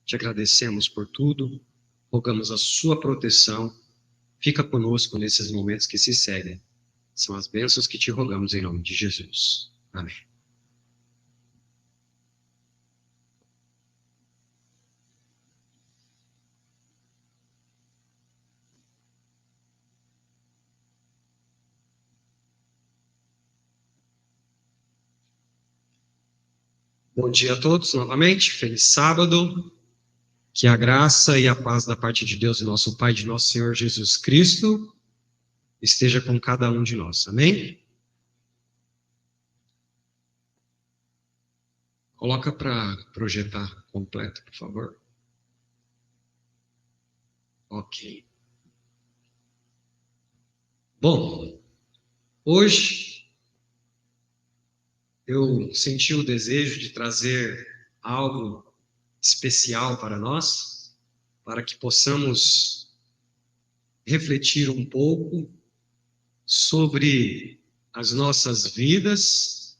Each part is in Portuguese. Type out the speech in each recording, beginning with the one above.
Te agradecemos por tudo, rogamos a sua proteção. Fica conosco nesses momentos que se seguem. São as bênçãos que te rogamos em nome de Jesus. Amém. Bom dia a todos novamente, feliz sábado. Que a graça e a paz da parte de Deus e nosso Pai, de nosso Senhor Jesus Cristo, esteja com cada um de nós. Amém? Coloca para projetar completo, por favor. Ok. Bom, hoje eu senti o desejo de trazer algo especial para nós, para que possamos refletir um pouco sobre as nossas vidas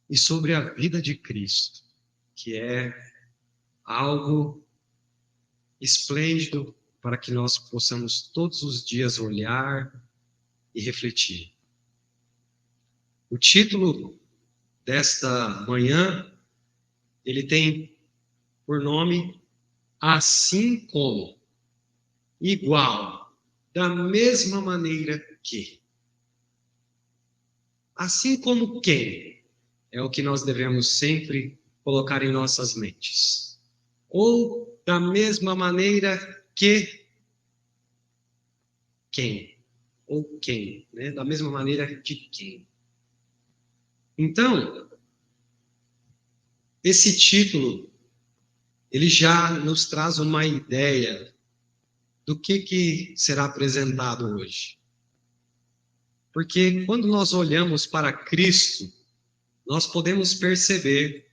e sobre a vida de Cristo, que é algo esplêndido para que nós possamos todos os dias olhar e refletir. O título desta manhã, ele tem por nome Assim como, igual, da mesma maneira que. Assim como quem? É o que nós devemos sempre colocar em nossas mentes. Ou da mesma maneira que quem? Ou quem, né? Da mesma maneira que quem. Então, esse título, ele já nos traz uma ideia do que será apresentado hoje. Porque quando nós olhamos para Cristo, nós podemos perceber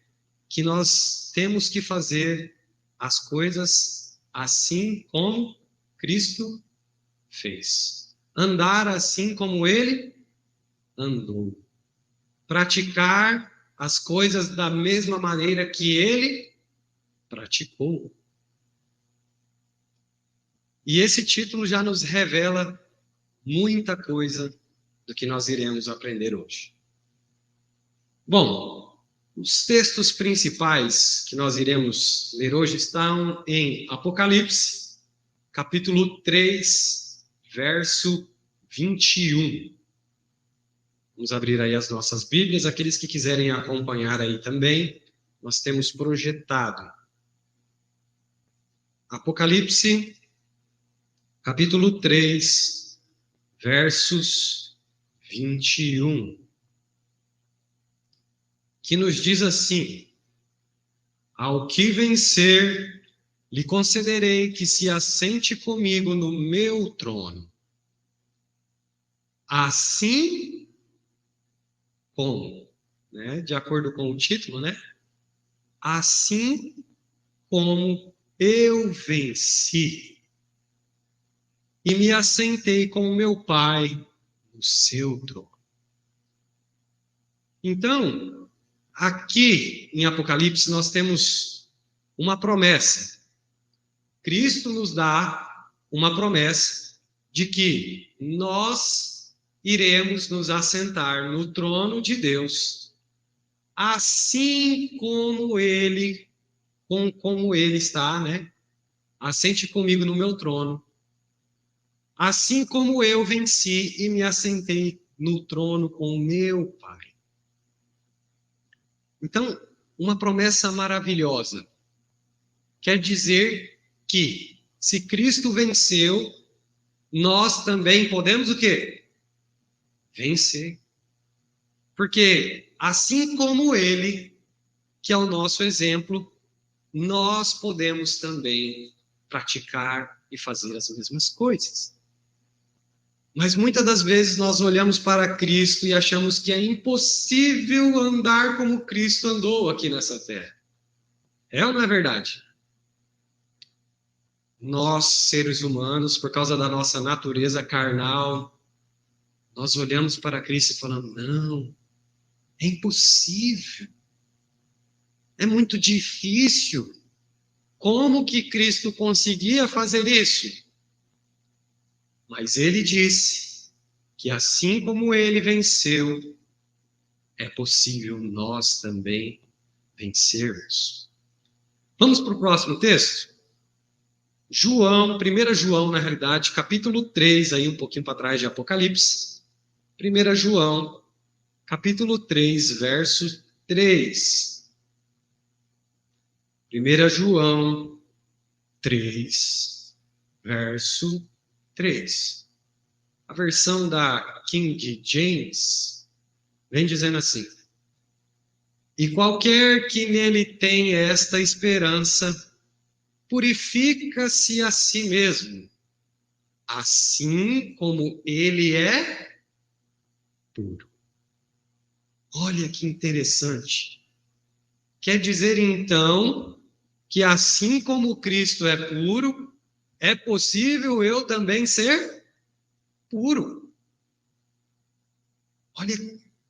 que nós temos que fazer as coisas assim como Cristo fez. Andar assim como Ele andou. Praticar as coisas da mesma maneira que Ele praticou. E esse título já nos revela muita coisa do que nós iremos aprender hoje. Bom, os textos principais que nós iremos ler hoje estão em Apocalipse, capítulo 3, verso 21. Vamos abrir aí as nossas Bíblias. Aqueles que quiserem acompanhar aí também, nós temos projetado. Apocalipse, capítulo 3, versos 21. Que nos diz assim: ao que vencer, lhe concederei que se assente comigo no meu trono. Assim como, né, de acordo com o título, né? Assim como eu venci e me assentei com o meu Pai no seu trono. Então, aqui em Apocalipse nós temos uma promessa. Cristo nos dá uma promessa de que nós iremos nos assentar no trono de Deus, assim como Ele está, né? Assente comigo no meu trono, assim como eu venci e me assentei no trono com o meu Pai. Então, uma promessa maravilhosa. Quer dizer que, se Cristo venceu, nós também podemos o quê? Vencer. Porque, assim como Ele, que é o nosso exemplo, nós podemos também praticar e fazer as mesmas coisas. Mas muitas das vezes nós olhamos para Cristo e achamos que é impossível andar como Cristo andou aqui nessa terra. É ou não é verdade? Nós, seres humanos, por causa da nossa natureza carnal, nós olhamos para Cristo e falamos: não, é impossível, é muito difícil. como que Cristo conseguia fazer isso? Mas ele disse que assim como ele venceu, é possível nós também vencermos. Vamos para o próximo texto? João, 1 João, na realidade, capítulo 3, aí um pouquinho para trás de Apocalipse. 1 João, capítulo 3, verso 3. 1 João 3, verso 3. A versão da King James vem dizendo assim: e qualquer que nele tenha esta esperança, purifica-se a si mesmo, assim como ele é puro. Olha que interessante. Quer dizer, então, que assim como Cristo é puro, é possível eu também ser puro. Olha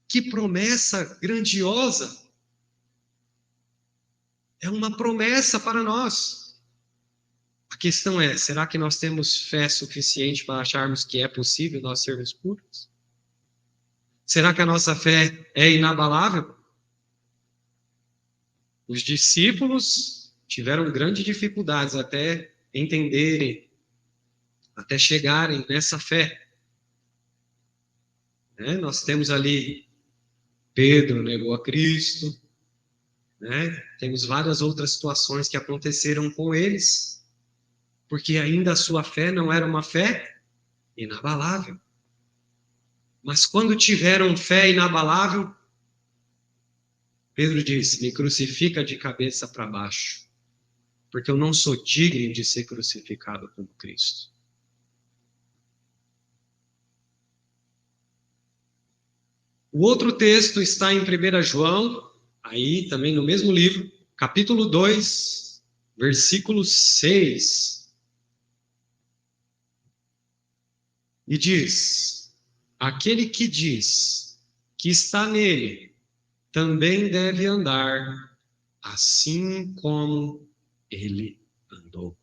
que promessa grandiosa. É uma promessa para nós. A questão é, será que nós temos fé suficiente para acharmos que é possível nós sermos puros? Será que a nossa fé é inabalável? Os discípulos tiveram grandes dificuldades até entenderem, até chegarem nessa fé. Né? Nós temos ali Pedro negou a Cristo, né? Temos várias outras situações que aconteceram com eles, porque ainda a sua fé não era uma fé inabalável. Mas quando tiveram fé inabalável, Pedro disse: me crucifica de cabeça para baixo, porque eu não sou digno de ser crucificado como Cristo. O outro texto está em 1 João, aí também no mesmo livro, capítulo 2, versículo 6. E diz: aquele que diz que está nele também deve andar assim como ele andou.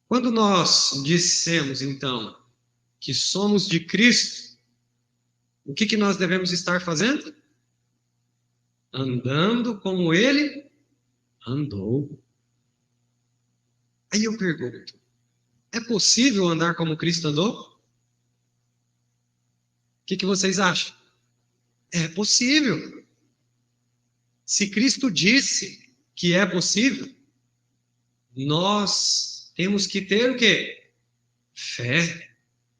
Quando nós dissemos, então, que somos de Cristo, o que nós devemos estar fazendo? Andando como ele andou. Aí eu pergunto, é possível andar como Cristo andou? O que vocês acham? É possível. Se Cristo disse que é possível, nós temos que ter o quê? Fé.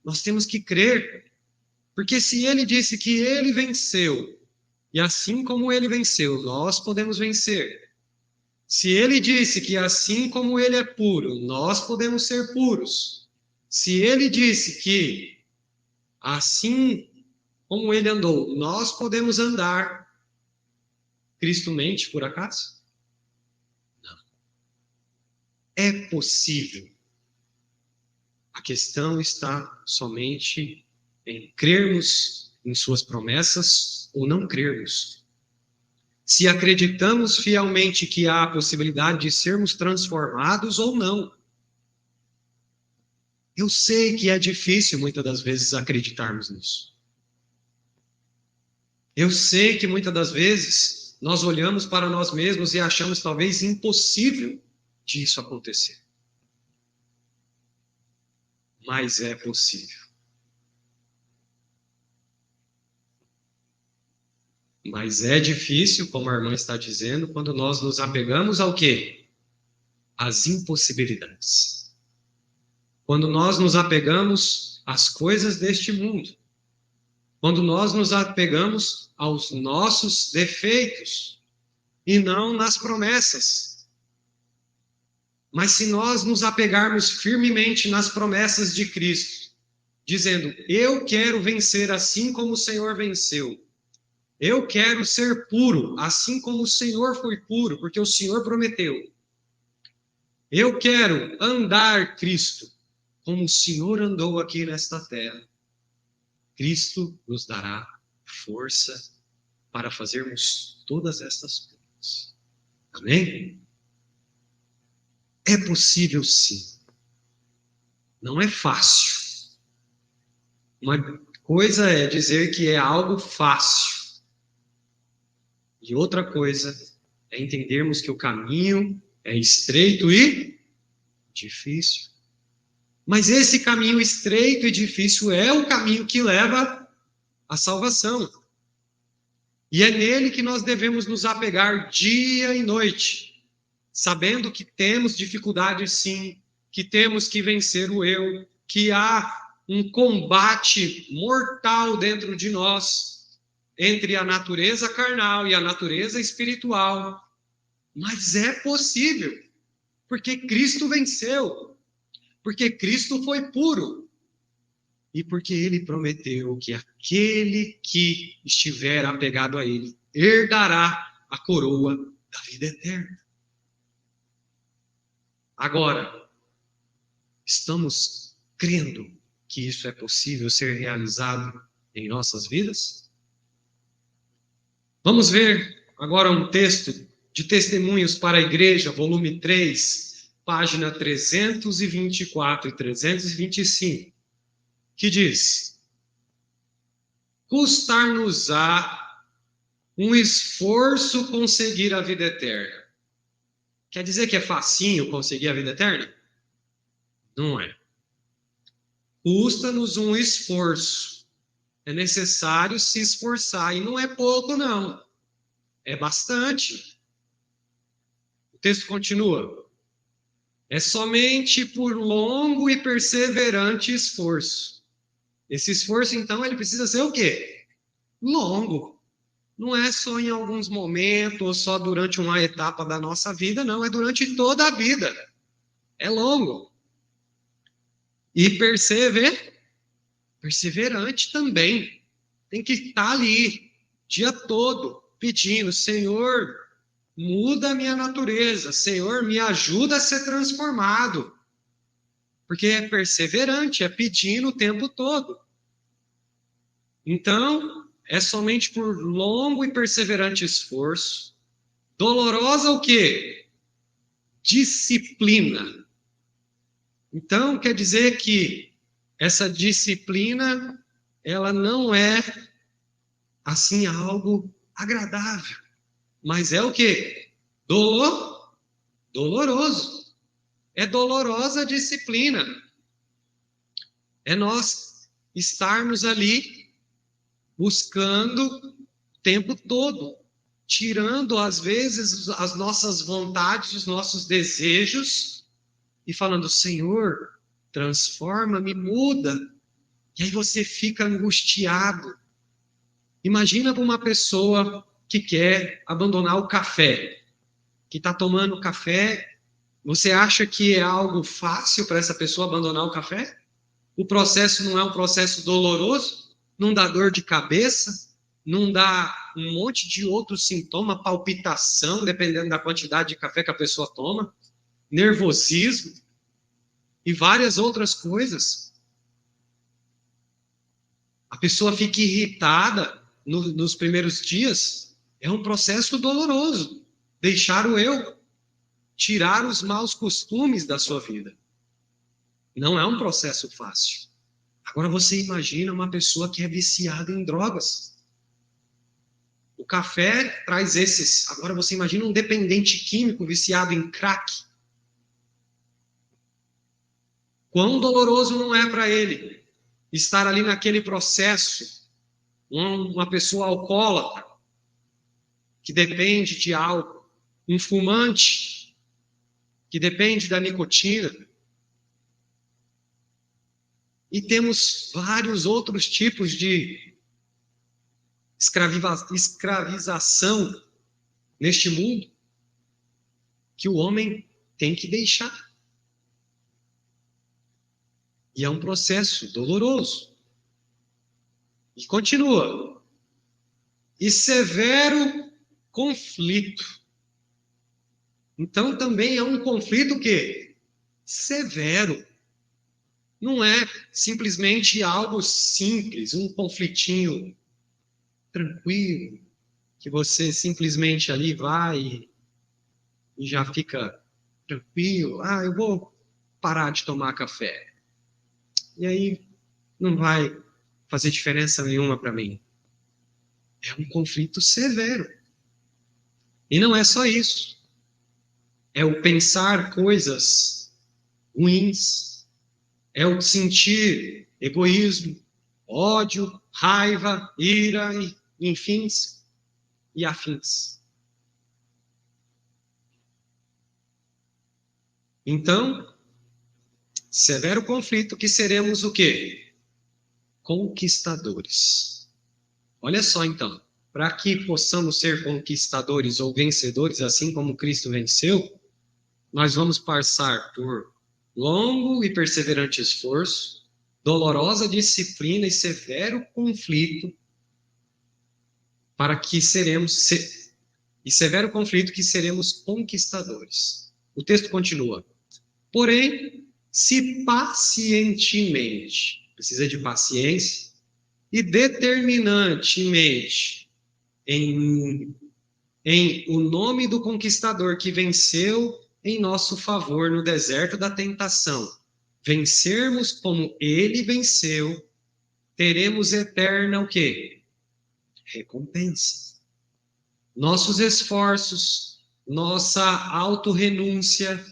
Nós temos que crer. Porque se ele disse que ele venceu, e assim como ele venceu, nós podemos vencer. Se ele disse que assim como ele é puro, nós podemos ser puros. Se ele disse que assim como ele andou, nós podemos andar, Cristo mente por acaso? Não. É possível. A questão está somente em crermos em suas promessas ou não crermos. Se acreditamos fielmente que há a possibilidade de sermos transformados ou não. Eu sei que é difícil muitas das vezes acreditarmos nisso. Eu sei que muitas das vezes nós olhamos para nós mesmos e achamos talvez impossível disso acontecer. Mas é possível. Mas é difícil, como a irmã está dizendo, quando nós nos apegamos ao quê? Às impossibilidades. Quando nós nos apegamos às coisas deste mundo. Quando nós nos apegamos aos nossos defeitos e não nas promessas. Mas se nós nos apegarmos firmemente nas promessas de Cristo, dizendo, eu quero vencer assim como o Senhor venceu. Eu quero ser puro, assim como o Senhor foi puro, porque o Senhor prometeu. Eu quero andar, Cristo, como o Senhor andou aqui nesta terra. Cristo nos dará força para fazermos todas estas coisas. Amém? É possível sim. Não é fácil. Uma coisa é dizer que é algo fácil. E outra coisa é entendermos que o caminho é estreito e difícil. Mas esse caminho estreito e difícil é o caminho que leva à salvação. E é nele que nós devemos nos apegar dia e noite, sabendo que temos dificuldades sim, que temos que vencer o eu, que há um combate mortal dentro de nós, entre a natureza carnal e a natureza espiritual. Mas é possível, porque Cristo venceu, porque Cristo foi puro, e porque ele prometeu que aquele que estiver apegado a ele herdará a coroa da vida eterna. Agora, estamos crendo que isso é possível ser realizado em nossas vidas? Vamos ver agora um texto de Testemunhos para a Igreja, volume 3, página 324 e 325, que diz: custar-nos-á um esforço conseguir a vida eterna. Quer dizer que é facinho conseguir a vida eterna? Não é. Custa-nos um esforço. É necessário se esforçar. E não é pouco, não. É bastante. O texto continua. É somente por longo e perseverante esforço. Esse esforço, então, ele precisa ser o quê? Longo. Não é só em alguns momentos ou só durante uma etapa da nossa vida, não. É durante toda a vida. É longo. E perseverante também. Tem que estar ali, dia todo, pedindo: Senhor, muda a minha natureza. Senhor, me ajuda a ser transformado. Porque é perseverante, é pedindo o tempo todo. Então, é somente por longo e perseverante esforço. Dolorosa o quê? Disciplina. Então, quer dizer que essa disciplina, ela não é, assim, algo agradável. Mas é o quê? Doloroso. É dolorosa a disciplina. É nós estarmos ali buscando o tempo todo, tirando às vezes as nossas vontades, os nossos desejos e falando: Senhor, transforma-me, muda. E aí você fica angustiado. Imagina uma pessoa que quer abandonar o café, que está tomando café. Você acha que é algo fácil para essa pessoa abandonar o café? O processo não é um processo doloroso? Não dá dor de cabeça? Não dá um monte de outros sintomas, palpitação, dependendo da quantidade de café que a pessoa toma, nervosismo e várias outras coisas? A pessoa fica irritada nos primeiros dias. É um processo doloroso. Deixar o eu, tirar os maus costumes da sua vida. Não é um processo fácil. Agora você imagina uma pessoa que é viciada em drogas. O café traz esses. Agora você imagina um dependente químico viciado em crack. Quão doloroso não é para ele estar ali naquele processo. Uma pessoa alcoólatra, que depende de álcool. Um fumante, que depende da nicotina. E temos vários outros tipos de escravização neste mundo que o homem tem que deixar. E é um processo doloroso. E continua. E severo conflito. Então também é um conflito que severo. Não é simplesmente algo simples, um conflitinho tranquilo, que você simplesmente ali vai e já fica tranquilo. Ah, eu vou parar de tomar café. E aí não vai fazer diferença nenhuma para mim. É um conflito severo. E não é só isso. É o pensar coisas ruins, é o sentir egoísmo, ódio, raiva, ira, enfim, e afins. Então, severo conflito que seremos o quê? Conquistadores. Olha só então, para que possamos ser conquistadores ou vencedores, assim como Cristo venceu, nós vamos passar por longo e perseverante esforço, dolorosa disciplina e severo conflito para que seremos e severo conflito que seremos conquistadores. O texto continua. Porém, se pacientemente, precisa de paciência, e determinantemente em o nome do conquistador que venceu em nosso favor no deserto da tentação, vencermos como ele venceu, teremos eterna o quê? Recompensa. Nossos esforços, nossa autorrenúncia,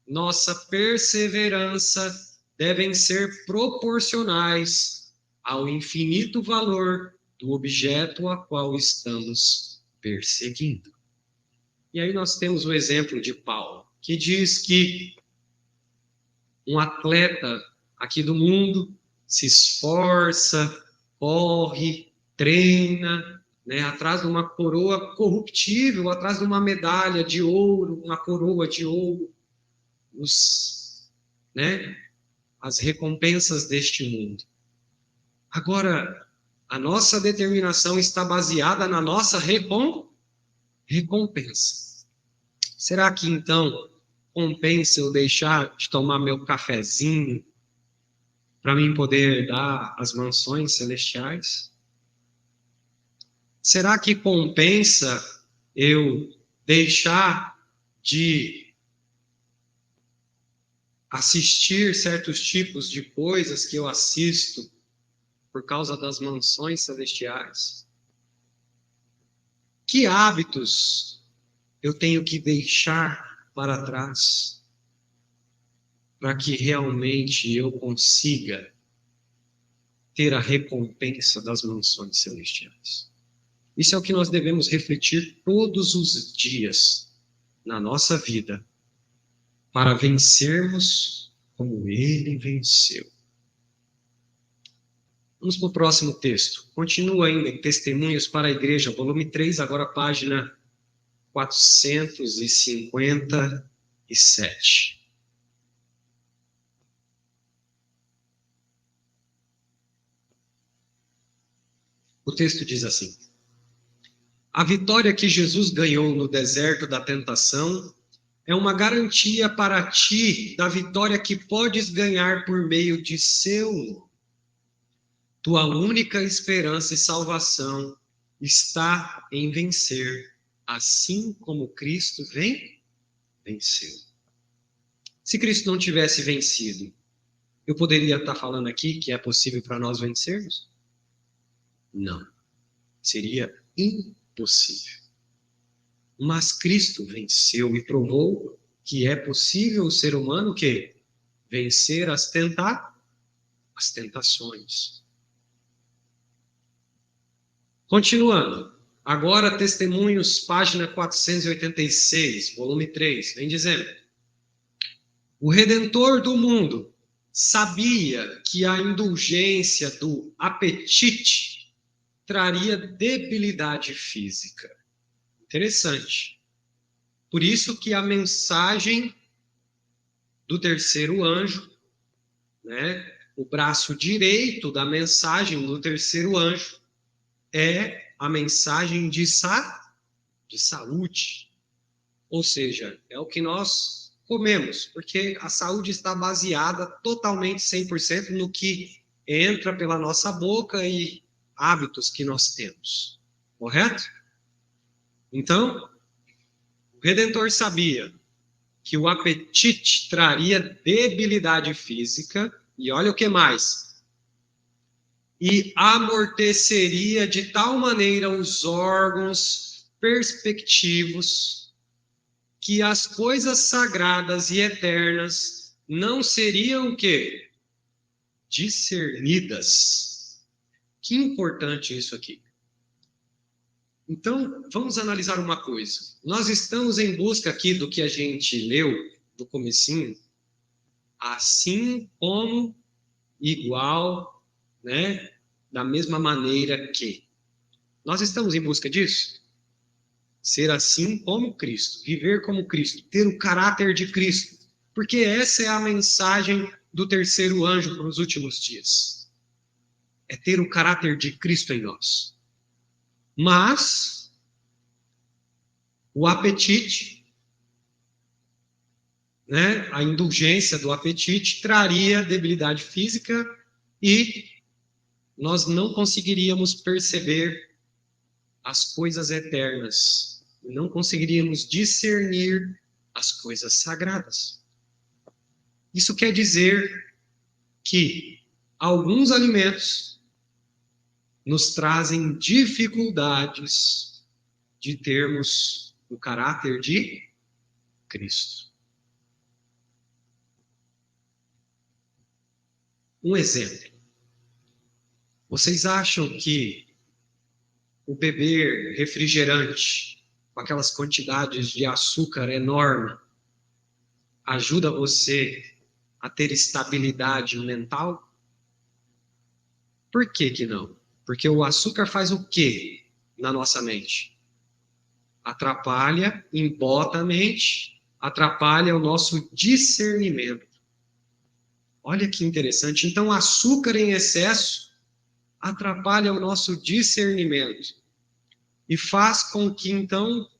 nossa perseverança devem ser proporcionais ao infinito valor do objeto a qual estamos perseguindo. E aí nós temos o exemplo de Paulo, que diz que um atleta aqui do mundo se esforça, corre, treina, né, atrás de uma coroa corruptível, atrás de uma medalha de ouro, uma coroa de ouro, né, as recompensas deste mundo. Agora, a nossa determinação está baseada na nossa recompensa. Será que então compensa eu deixar de tomar meu cafezinho para mim poder dar as mansões celestiais? Será que compensa eu deixar de assistir certos tipos de coisas que eu assisto por causa das mansões celestiais? Que hábitos eu tenho que deixar para trás para que realmente eu consiga ter a recompensa das mansões celestiais? Isso é o que nós devemos refletir todos os dias na nossa vida, para vencermos como ele venceu. Vamos para o próximo texto. Continua ainda em Testemunhos para a Igreja, volume 3, agora página 457. O texto diz assim: a vitória que Jesus ganhou no deserto da tentação é uma garantia para ti da vitória que podes ganhar por meio de seu nome. Tua única esperança e salvação está em vencer, assim como Cristo venceu. Se Cristo não tivesse vencido, eu poderia estar falando aqui que é possível para nós vencermos? Não. Seria impossível. Mas Cristo venceu e provou que é possível o ser humano que vencer as tentações. Continuando. Agora, Testemunhos, página 486, volume 3, vem dizendo: o Redentor do mundo sabia que a indulgência do apetite traria debilidade física. Interessante. Por isso que a mensagem do terceiro anjo, né, o braço direito da mensagem do terceiro anjo, é a mensagem de saúde. Ou seja, é o que nós comemos, porque a saúde está baseada totalmente, 100%, no que entra pela nossa boca e hábitos que nós temos. Correto? Então, o Redentor sabia que o apetite traria debilidade física, e olha o que mais, e amorteceria de tal maneira os órgãos perspectivos que as coisas sagradas e eternas não seriam o quê? Discernidas. Que importante isso aqui. Então, vamos analisar uma coisa. Nós estamos em busca aqui do que a gente leu do comecinho, assim como, igual, né? Da mesma maneira que. Nós estamos em busca disso? Ser assim como Cristo, viver como Cristo, ter o caráter de Cristo. Porque essa é a mensagem do terceiro anjo para os últimos dias. É ter o caráter de Cristo em nós. Mas o apetite, né, a indulgência do apetite traria debilidade física e nós não conseguiríamos perceber as coisas eternas, não conseguiríamos discernir as coisas sagradas. Isso quer dizer que alguns alimentos nos trazem dificuldades de termos o caráter de Cristo. Um exemplo. Vocês acham que o beber refrigerante com aquelas quantidades de açúcar enorme ajuda você a ter estabilidade mental? Por que que não? Porque o açúcar faz o quê na nossa mente? Atrapalha, embota a mente, atrapalha o nosso discernimento. Olha que interessante. Então, açúcar em excesso atrapalha o nosso discernimento e faz com que, então,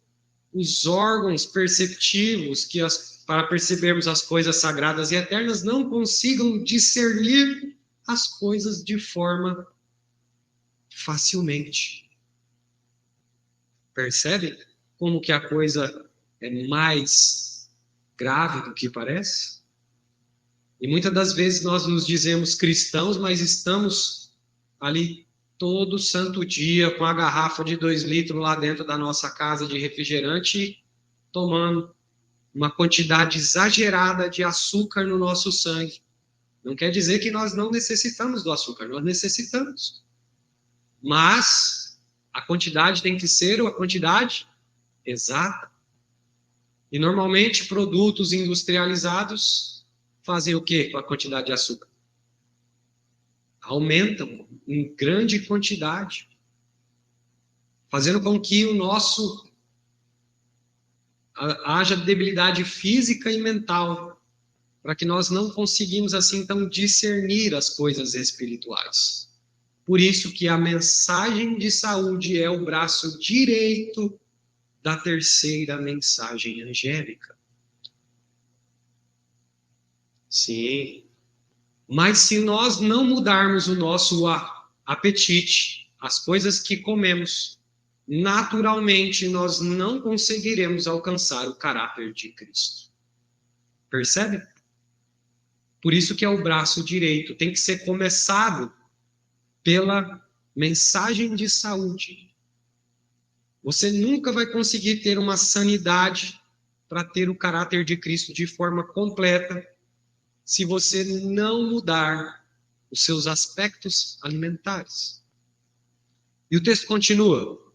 os órgãos perceptivos para percebermos as coisas sagradas e eternas não consigam discernir as coisas de forma facilmente. Percebe como que a coisa é mais grave do que parece? E muitas das vezes nós nos dizemos cristãos, mas estamos ali todo santo dia com a garrafa de 2 litros lá dentro da nossa casa de refrigerante, tomando uma quantidade exagerada de açúcar no nosso sangue. Não quer dizer que nós não necessitamos do açúcar, nós necessitamos. Mas a quantidade tem que ser a quantidade exata. E normalmente produtos industrializados fazem o quê com a quantidade de açúcar? Aumentam em grande quantidade, fazendo com que haja debilidade física e mental, para que nós não conseguimos assim então discernir as coisas espirituais. Por isso que a mensagem de saúde é o braço direito da terceira mensagem angélica. Sim. Mas se nós não mudarmos o nosso apetite, as coisas que comemos, naturalmente nós não conseguiremos alcançar o caráter de Cristo. Percebe? Por isso que é o braço direito. Tem que ser começado pela mensagem de saúde. Você nunca vai conseguir ter uma sanidade para ter o caráter de Cristo de forma completa se você não mudar os seus aspectos alimentares. E o texto continua.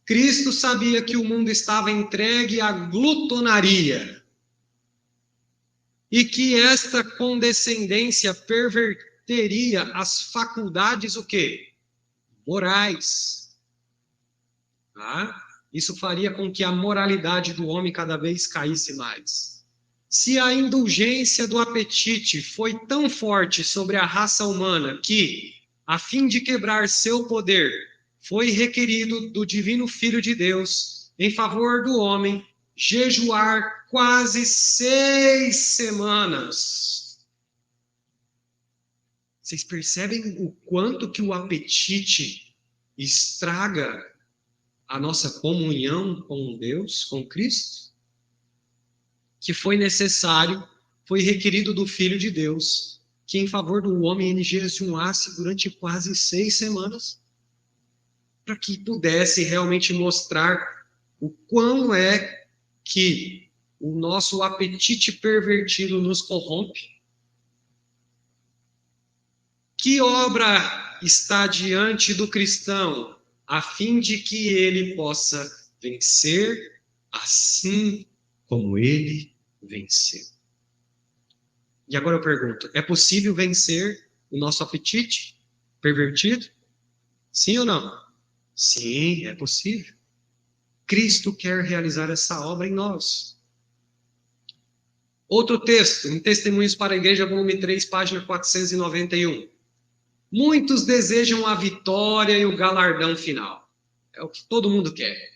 Cristo sabia que o mundo estava entregue à glutonaria e que esta condescendência perverteria as faculdades o quê? Morais. Tá? Isso faria com que a moralidade do homem cada vez caísse mais. Se a indulgência do apetite foi tão forte sobre a raça humana que, a fim de quebrar seu poder, foi requerido do divino Filho de Deus, em favor do homem, jejuar quase 6 semanas. Vocês percebem o quanto que o apetite estraga a nossa comunhão com Deus, com Cristo? que foi necessário, foi requerido do Filho de Deus, que em favor do homem ele jejuasse durante quase 6 semanas, para que pudesse realmente mostrar o quão é que o nosso apetite pervertido nos corrompe. Que obra está diante do cristão, a fim de que ele possa vencer assim como ele venceu? E agora eu pergunto, é possível vencer o nosso apetite pervertido? Sim ou não? Sim, é possível. Cristo quer realizar essa obra em nós. Outro texto, em Testemunhos para a Igreja, volume 3, página 491. Muitos desejam a vitória e o galardão final. É o que todo mundo quer.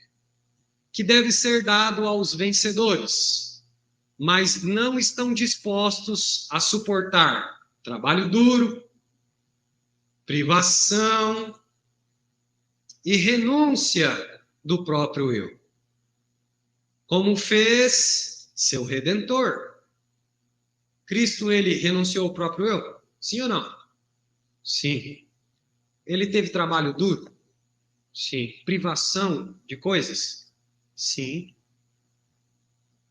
Que deve ser dado aos vencedores, mas não estão dispostos a suportar trabalho duro, privação e renúncia do próprio eu, como fez seu Redentor. Cristo, ele renunciou ao próprio eu? Sim ou não? Sim. Ele teve trabalho duro? Sim. Privação de coisas? Sim.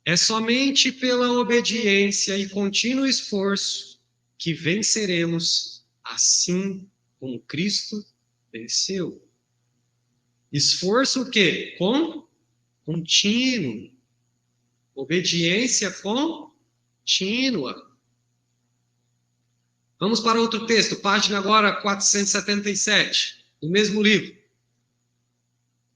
É somente pela obediência e contínuo esforço que venceremos, assim como Cristo venceu. Esforço o quê? Contínuo. Obediência contínua. Vamos para outro texto, página agora 477, do mesmo livro.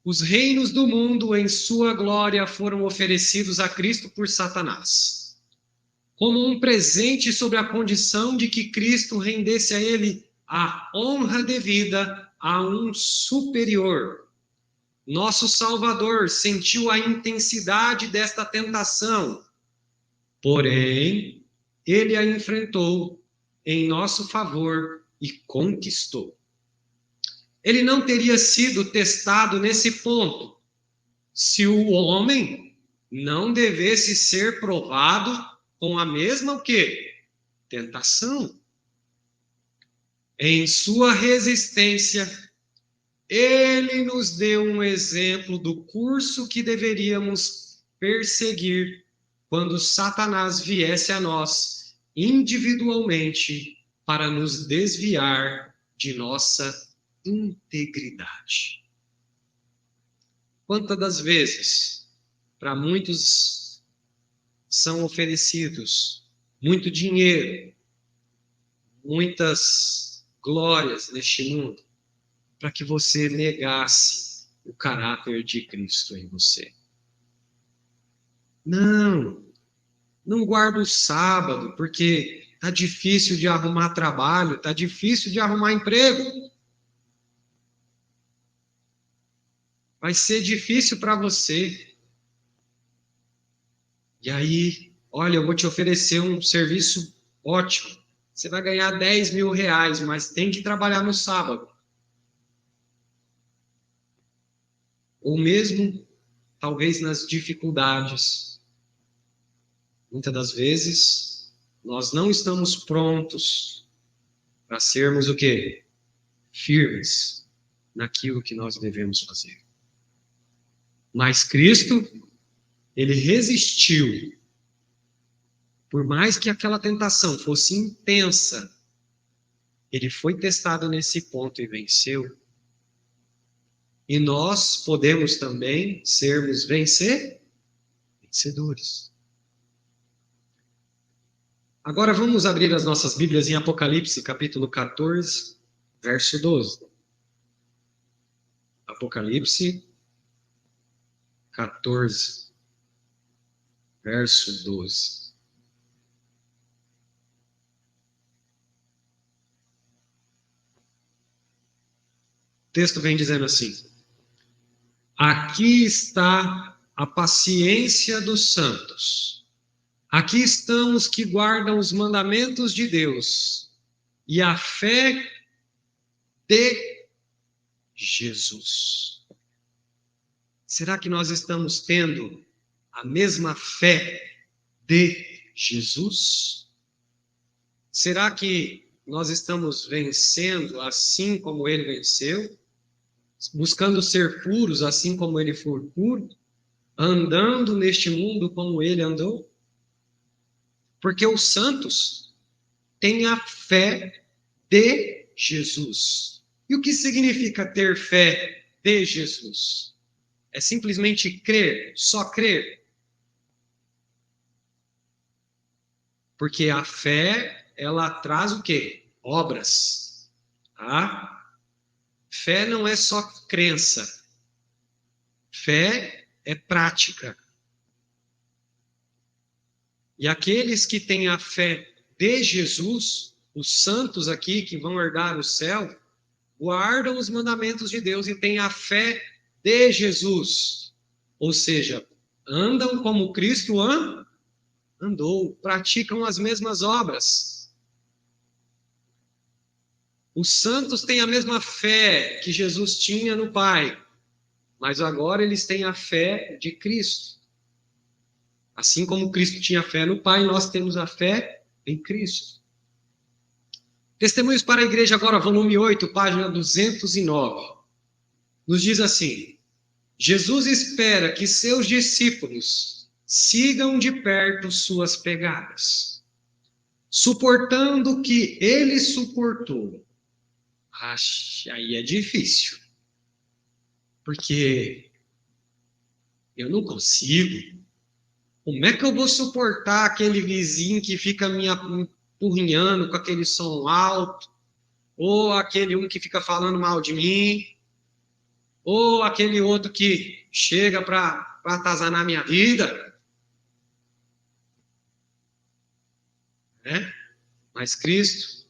Os reinos do mundo em sua glória foram oferecidos a Cristo por Satanás, como um presente sobre a condição de que Cristo rendesse a ele a honra devida a um superior. Nosso Salvador sentiu a intensidade desta tentação, porém, ele a enfrentou em nosso favor e conquistou. Ele não teria sido testado nesse ponto se o homem não devesse ser provado com a mesma o quê? Tentação. Em sua resistência, ele nos deu um exemplo do curso que deveríamos perseguir quando Satanás viesse a nós individualmente para nos desviar de nossa integridade. Quantas das vezes, para muitos, são oferecidos muito dinheiro, muitas glórias neste mundo, para que você negasse o caráter de Cristo em você. Não guarda o sábado, porque está difícil de arrumar trabalho, está difícil de arrumar emprego. Vai ser difícil para você. E aí, olha, eu vou te oferecer um serviço ótimo. Você vai ganhar 10 mil reais, mas tem que trabalhar no sábado. Ou mesmo, talvez nas dificuldades. Muitas das vezes, nós não estamos prontos para sermos o quê? Firmes naquilo que nós devemos fazer. Mas Cristo, ele resistiu. Por mais que aquela tentação fosse intensa, ele foi testado nesse ponto e venceu. E nós podemos também sermos vencedores. Agora vamos abrir as nossas Bíblias em Apocalipse, capítulo 14, verso 12. Apocalipse 14, verso 12. O texto vem dizendo assim: aqui está a paciência dos santos. Aqui estão os que guardam os mandamentos de Deus e a fé de Jesus. Será que nós estamos tendo a mesma fé de Jesus? Será que nós estamos vencendo assim como ele venceu? Buscando ser puros assim como ele foi puro? Andando neste mundo como ele andou? Porque os santos têm a fé de Jesus. E o que significa ter fé de Jesus? É simplesmente crer, só crer. Porque a fé, ela traz o quê? Obras. Tá? Fé não é só crença. Fé é prática. E aqueles que têm a fé de Jesus, os santos aqui que vão herdar o céu, guardam os mandamentos de Deus e têm a fé de Jesus. Ou seja, andam como Cristo andou, praticam as mesmas obras. Os santos têm a mesma fé que Jesus tinha no Pai, mas agora eles têm a fé de Cristo. Assim como Cristo tinha fé no Pai, nós temos a fé em Cristo. Testemunhos para a Igreja agora, volume 8, página 209. Nos diz assim: Jesus espera que seus discípulos sigam de perto suas pegadas, suportando o que ele suportou. Aí é difícil, porque eu não consigo. Como é que eu vou suportar aquele vizinho que fica me empurrinhando com aquele som alto? Ou aquele um que fica falando mal de mim? Ou aquele outro que chega para atazanar minha vida? Né? Mas Cristo,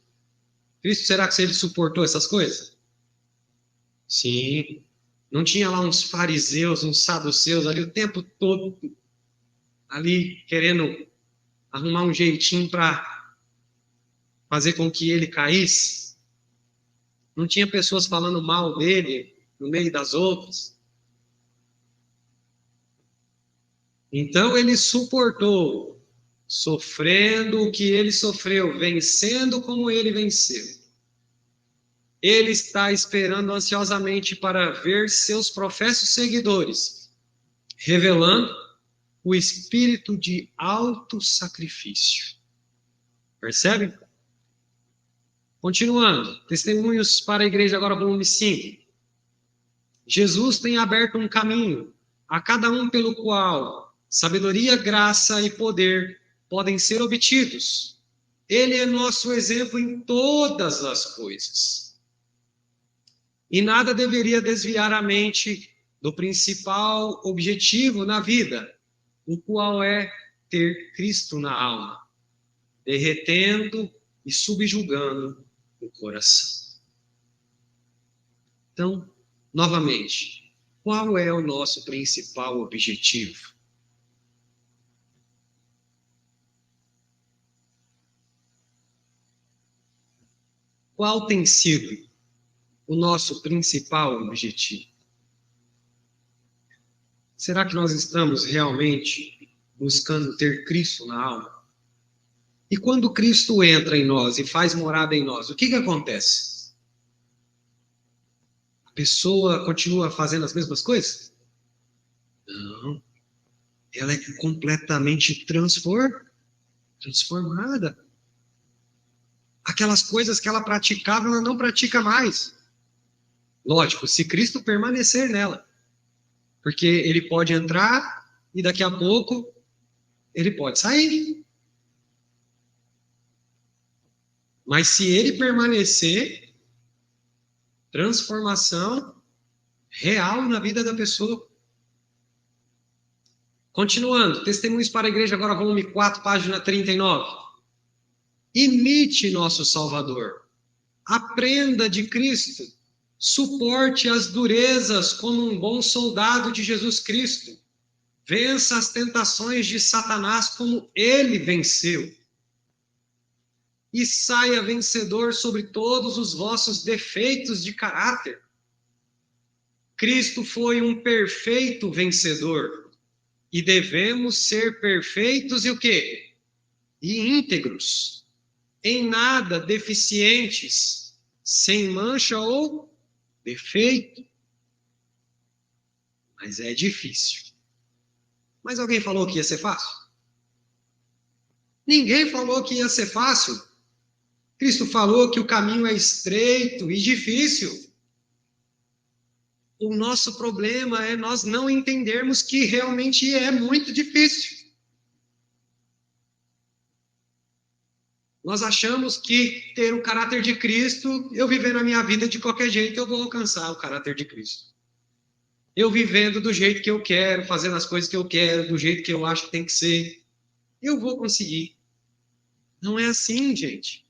será que ele suportou essas coisas? Sim. Não tinha lá uns fariseus, uns saduceus ali o tempo todo, ali querendo arrumar um jeitinho para fazer com que ele caísse? Não tinha pessoas falando mal dele no meio das outras? Então ele suportou, sofrendo o que ele sofreu, vencendo como ele venceu. Ele está esperando ansiosamente para ver seus professos seguidores, revelando o espírito de autossacrifício. Percebe? Continuando, testemunhos para a igreja agora, volume 5. Jesus tem aberto um caminho a cada um pelo qual sabedoria, graça e poder podem ser obtidos. Ele é nosso exemplo em todas as coisas. E nada deveria desviar a mente do principal objetivo na vida, o qual é ter Cristo na alma, derretendo e subjugando o coração. Então, novamente, qual é o nosso principal objetivo? Qual tem sido o nosso principal objetivo? Será que nós estamos realmente buscando ter Cristo na alma? E quando Cristo entra em nós e faz morada em nós, o que acontece? A pessoa continua fazendo as mesmas coisas? Não. Ela é completamente transformada. Aquelas coisas que ela praticava, ela não pratica mais. Lógico, se Cristo permanecer nela. Porque ele pode entrar e daqui a pouco ele pode sair. Mas se ele permanecer, transformação real na vida da pessoa. Continuando, Testemunhos para a Igreja, agora volume 4, página 39. Imite nosso Salvador. Aprenda de Cristo. Suporte as durezas como um bom soldado de Jesus Cristo. Vença as tentações de Satanás como ele venceu. E saia vencedor sobre todos os vossos defeitos de caráter. Cristo foi um perfeito vencedor. E devemos ser perfeitos e o quê? E íntegros, em nada deficientes, sem mancha ou defeito. Mas é difícil. Mas alguém falou que ia ser fácil? Ninguém falou que ia ser fácil. Cristo falou que o caminho é estreito e difícil. O nosso problema é nós não entendermos que realmente é muito difícil. Nós achamos que ter o caráter de Cristo, eu vivendo a minha vida de qualquer jeito, eu vou alcançar o caráter de Cristo. Eu vivendo do jeito que eu quero, fazendo as coisas que eu quero, do jeito que eu acho que tem que ser, eu vou conseguir. Não é assim, gente.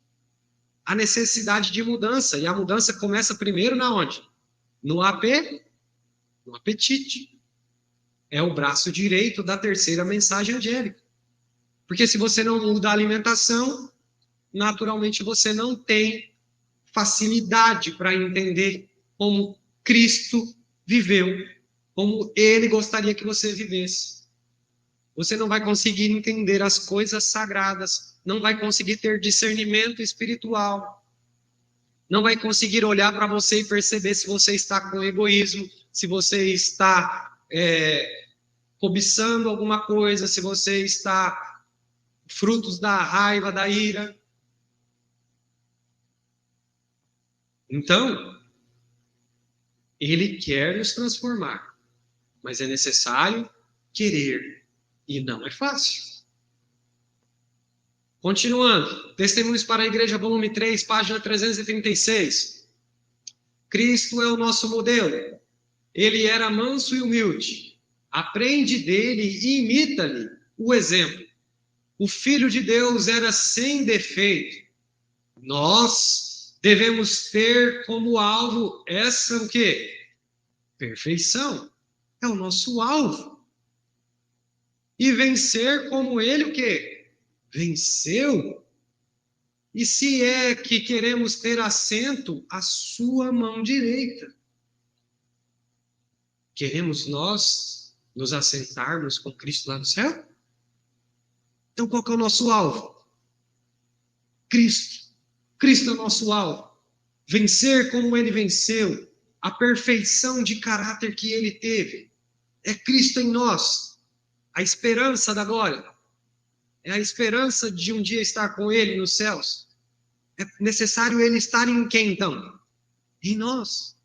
Há necessidade de mudança, e a mudança começa primeiro na onde? No apetite. É o braço direito da terceira mensagem angélica. Porque se você não muda a alimentação, naturalmente você não tem facilidade para entender como Cristo viveu, como ele gostaria que você vivesse. Você não vai conseguir entender as coisas sagradas, não vai conseguir ter discernimento espiritual, não vai conseguir olhar para você e perceber se você está com egoísmo, se você está cobiçando alguma coisa, se você está frutos da raiva, da ira. Então, ele quer nos transformar, mas é necessário querer, e não é fácil. Continuando, Testemunhos para a Igreja, volume 3, página 336. Cristo é o nosso modelo. Ele era manso e humilde. Aprende dele e imita-lhe o exemplo. O Filho de Deus era sem defeito. Nós devemos ter como alvo essa o quê? Perfeição. É o nosso alvo. E vencer como ele o quê? Venceu. E se é que queremos ter assento à sua mão direita, queremos nós nos assentarmos com Cristo lá no céu? Então qual que é o nosso alvo? Cristo. Cristo é o nosso alvo. Vencer como ele venceu. A perfeição de caráter que ele teve. É Cristo em nós. A esperança da glória. É a esperança de um dia estar com ele nos céus. É necessário ele estar em quem, então? Em nós.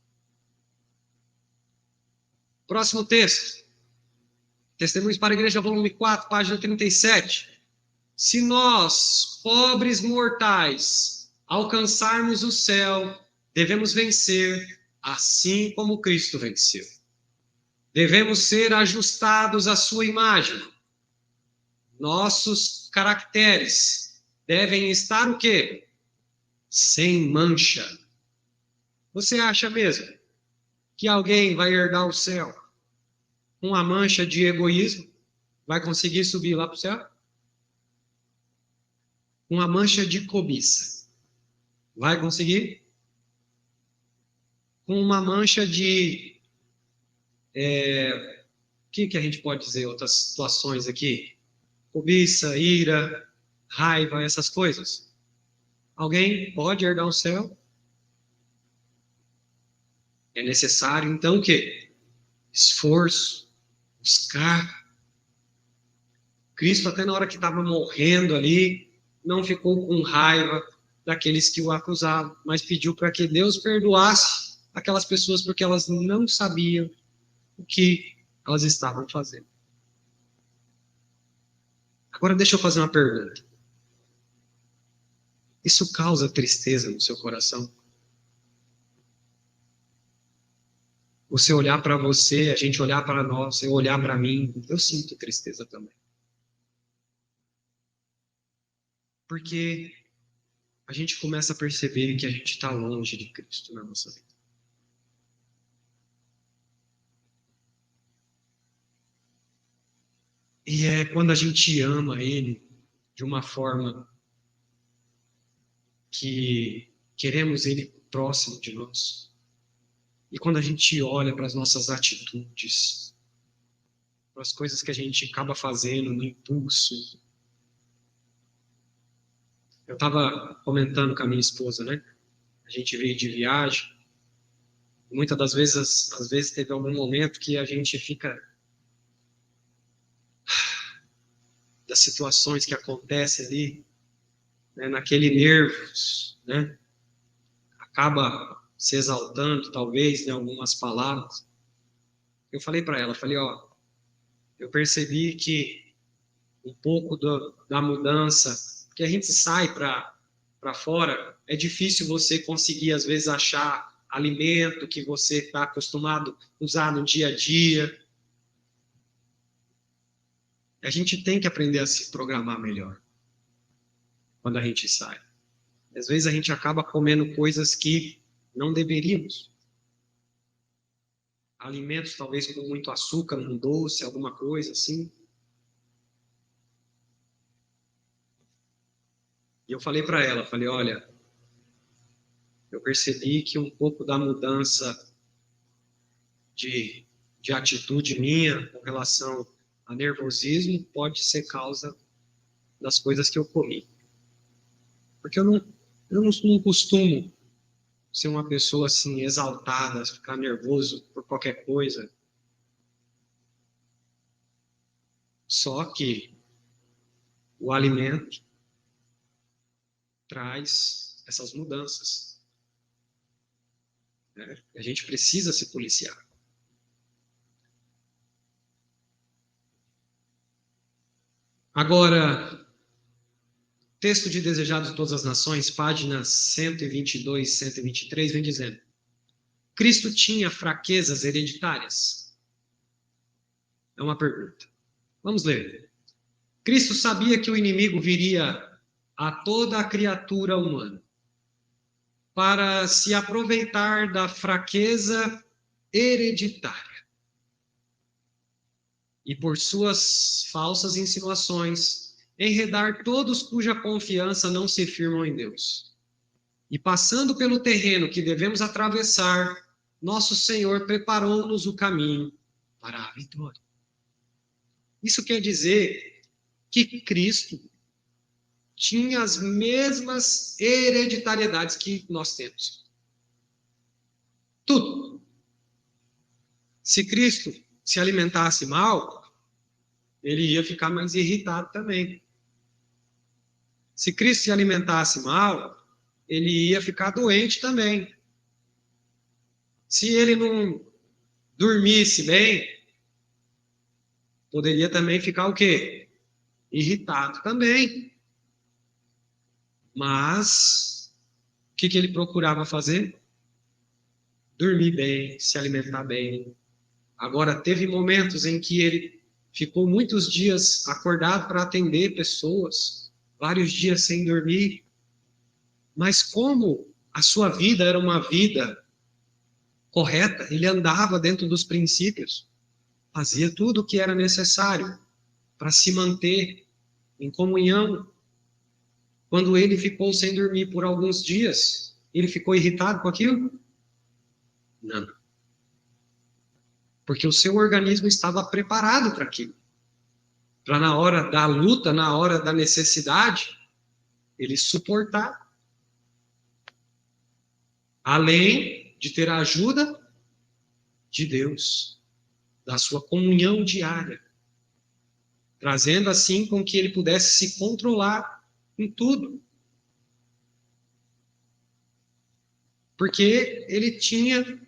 Próximo texto. Testemunhos para a Igreja, volume 4, página 37. Se nós, pobres mortais, alcançarmos o céu, devemos vencer assim como Cristo venceu. Devemos ser ajustados à sua imagem. Nossos caracteres devem estar o quê? Sem mancha. Você acha mesmo que alguém vai herdar o céu com uma mancha de egoísmo? Vai conseguir subir lá para o céu? Uma mancha de cobiça. Vai conseguir? Com uma mancha de... o que a gente pode dizer? Outras situações aqui? Cobiça, ira, raiva, essas coisas. Alguém pode herdar o céu? É necessário, então, o quê? Esforço, buscar. Cristo, até na hora que estava morrendo ali, não ficou com raiva daqueles que o acusavam, mas pediu para que Deus perdoasse aquelas pessoas porque elas não sabiam o que elas estavam fazendo. Agora deixa eu fazer uma pergunta. Isso causa tristeza no seu coração? Você olhar para você, a gente olhar para nós, eu olhar para mim, eu sinto tristeza também. Porque a gente começa a perceber que a gente está longe de Cristo na nossa vida. E é quando a gente ama Ele de uma forma que queremos Ele próximo de nós. E quando a gente olha para as nossas atitudes, para as coisas que a gente acaba fazendo no impulso. Eu estava comentando com a minha esposa, né? A gente veio de viagem. Muitas das vezes, às vezes teve algum momento que a gente fica das situações que acontecem ali, né, naquele nervos, né? Acaba se exaltando, talvez, em algumas palavras. Eu falei para ela, falei, ó, eu percebi que um pouco da mudança, que a gente sai para fora, é difícil você conseguir, às vezes, achar alimento que você está acostumado a usar no dia a dia. A gente tem que aprender a se programar melhor quando a gente sai. Às vezes a gente acaba comendo coisas que não deveríamos. Alimentos talvez com muito açúcar, um doce, alguma coisa assim. E eu falei para ela, falei, olha, eu percebi que um pouco da mudança de, de atitude minha com relação a nervosismo pode ser causa das coisas que eu comi. Porque eu não costumo ser uma pessoa assim exaltada, ficar nervoso por qualquer coisa. Só que o alimento traz essas mudanças, né? A gente precisa se policiar. Agora, texto de Desejados de Todas as Nações, páginas 122, 123, vem dizendo: Cristo tinha fraquezas hereditárias? É uma pergunta. Vamos ler. Cristo sabia que o inimigo viria a toda a criatura humana para se aproveitar da fraqueza hereditária e, por suas falsas insinuações, enredar todos cuja confiança não se firmam em Deus. E passando pelo terreno que devemos atravessar, nosso Senhor preparou-nos o caminho para a vitória. Isso quer dizer que Cristo tinha as mesmas hereditariedades que nós temos. Tudo. Se Cristo se alimentasse mal, ele ia ficar mais irritado também. Se Cristo se alimentasse mal, ele ia ficar doente também. Se ele não dormisse bem, poderia também ficar o quê? Irritado também. Mas o que ele procurava fazer? Dormir bem, se alimentar bem. Agora, teve momentos em que ele ficou muitos dias acordado para atender pessoas, vários dias sem dormir. Mas como a sua vida era uma vida correta, ele andava dentro dos princípios, fazia tudo o que era necessário para se manter em comunhão. Quando ele ficou sem dormir por alguns dias, ele ficou irritado com aquilo? Não. Porque o seu organismo estava preparado para aquilo. Para na hora da luta, na hora da necessidade, ele suportar. Além de ter a ajuda de Deus, da sua comunhão diária, trazendo assim com que ele pudesse se controlar em tudo. Porque ele tinha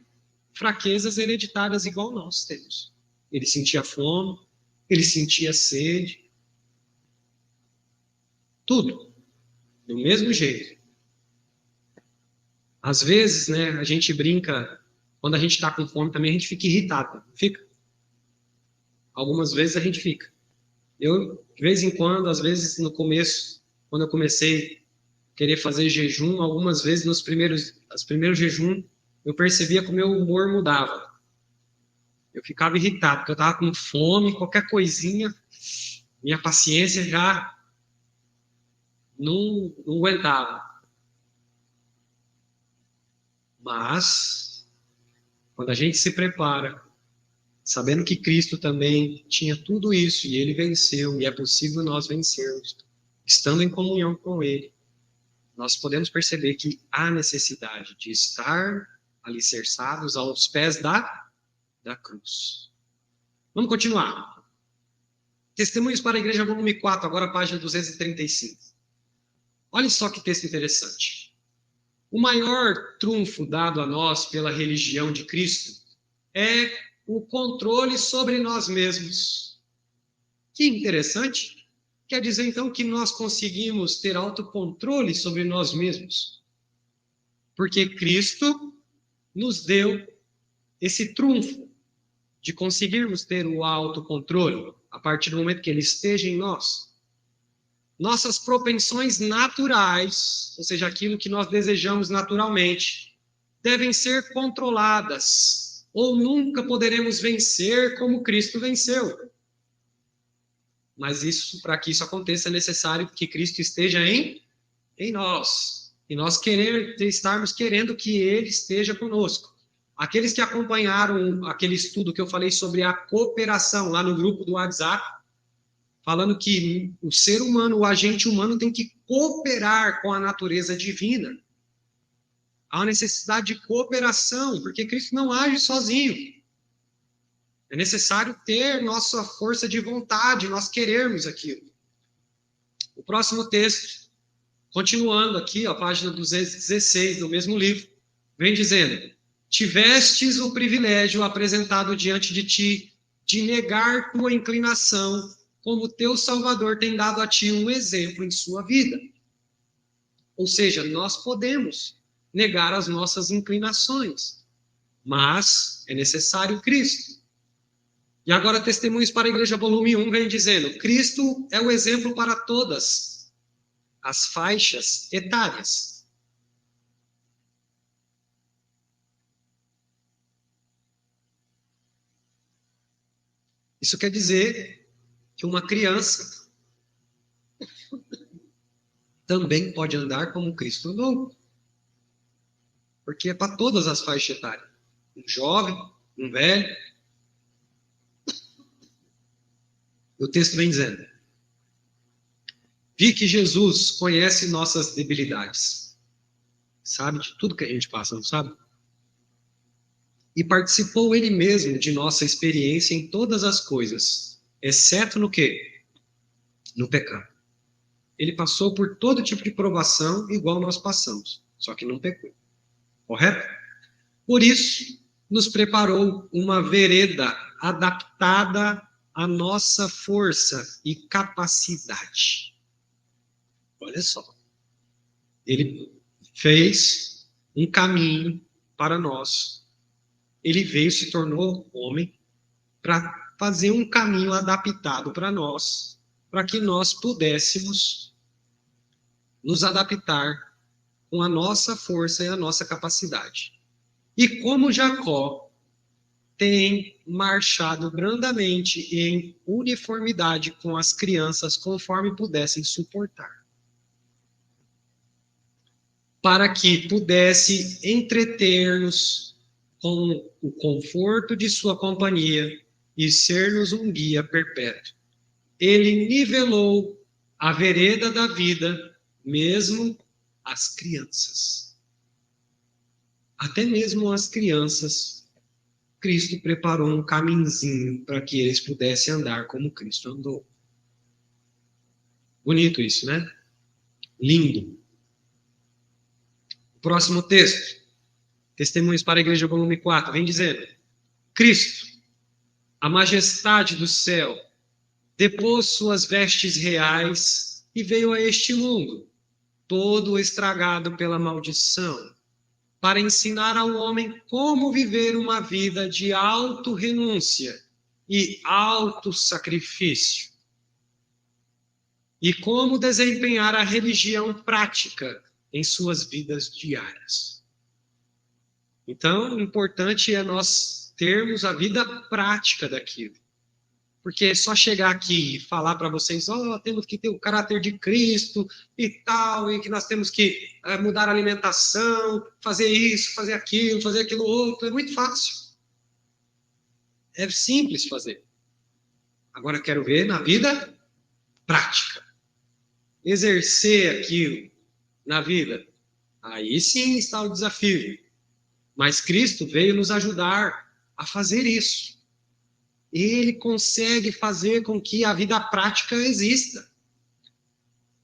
fraquezas hereditárias igual nós temos. Ele sentia fome, ele sentia sede, tudo, do mesmo jeito. Às vezes, né, a gente brinca, quando a gente está com fome também a gente fica irritado, fica? Algumas vezes a gente fica. Eu, de vez em quando, às vezes no começo, quando eu comecei a querer fazer jejum, algumas vezes nos primeiros jejum, eu percebia que o meu humor mudava. Eu ficava irritado, porque eu estava com fome, qualquer coisinha, minha paciência já não aguentava. Mas, quando a gente se prepara, sabendo que Cristo também tinha tudo isso e ele venceu, e é possível nós vencermos, estando em comunhão com ele, nós podemos perceber que há necessidade de estar alicerçados aos pés da cruz. Vamos continuar. Testemunhos para a Igreja, volume 4, agora página 235. Olha só que texto interessante. O maior trunfo dado a nós pela religião de Cristo é o controle sobre nós mesmos. Que interessante. Quer dizer, então, que nós conseguimos ter autocontrole sobre nós mesmos. Porque Cristo nos deu esse trunfo de conseguirmos ter o autocontrole a partir do momento que ele esteja em nós. Nossas propensões naturais, ou seja, aquilo que nós desejamos naturalmente, devem ser controladas, ou nunca poderemos vencer como Cristo venceu. Mas isso, para que isso aconteça, é necessário que Cristo esteja em nós. E nós estarmos querendo que Ele esteja conosco. Aqueles que acompanharam aquele estudo que eu falei sobre a cooperação lá no grupo do WhatsApp, falando que o ser humano, o agente humano tem que cooperar com a natureza divina. Há uma necessidade de cooperação, porque Cristo não age sozinho. É necessário ter nossa força de vontade, nós querermos aquilo. O próximo texto, continuando aqui, a página 216 do mesmo livro, vem dizendo: tivestes o privilégio apresentado diante de ti de negar tua inclinação, como teu Salvador tem dado a ti um exemplo em sua vida. Ou seja, nós podemos negar as nossas inclinações, mas é necessário Cristo. E agora, Testemunhos para a Igreja, volume 1, vem dizendo: Cristo é o exemplo para todas as faixas etárias. Isso quer dizer que uma criança também pode andar como Cristo andou. Porque é para todas as faixas etárias. Um jovem, um velho. O texto vem dizendo: vi que Jesus conhece nossas debilidades. Sabe de tudo que a gente passa, não sabe? E participou ele mesmo de nossa experiência em todas as coisas, exceto no quê? No pecado. Ele passou por todo tipo de provação, igual nós passamos, só que não pecou. Correto? Por isso, nos preparou uma vereda adaptada à nossa força e capacidade. Olha só. Ele fez um caminho para nós. Ele veio, se tornou homem, para fazer um caminho adaptado para nós, para que nós pudéssemos nos adaptar com a nossa força e a nossa capacidade. E como Jacó tem marchado brandamente em uniformidade com as crianças, conforme pudessem suportar, para que pudesse entreter-nos com o conforto de sua companhia e ser-nos um guia perpétuo. Ele nivelou a vereda da vida, mesmo as crianças. Até mesmo as crianças, Cristo preparou um caminhozinho para que eles pudessem andar como Cristo andou. Bonito isso, né? Lindo. Próximo texto. Testemunhos para a Igreja, volume 4, vem dizendo: Cristo, a majestade do céu, depôs suas vestes reais e veio a este mundo, todo estragado pela maldição, para ensinar ao homem como viver uma vida de auto-renúncia e auto-sacrifício, e como desempenhar a religião prática em suas vidas diárias. Então, o importante é nós termos a vida prática daquilo. Porque só chegar aqui e falar para vocês, temos que ter o caráter de Cristo e tal, e que nós temos que mudar a alimentação, fazer isso, fazer aquilo outro, é muito fácil. É simples fazer. Agora quero ver na vida prática. Exercer aquilo na vida. Aí sim está o desafio. Mas Cristo veio nos ajudar a fazer isso. Ele consegue fazer com que a vida prática exista.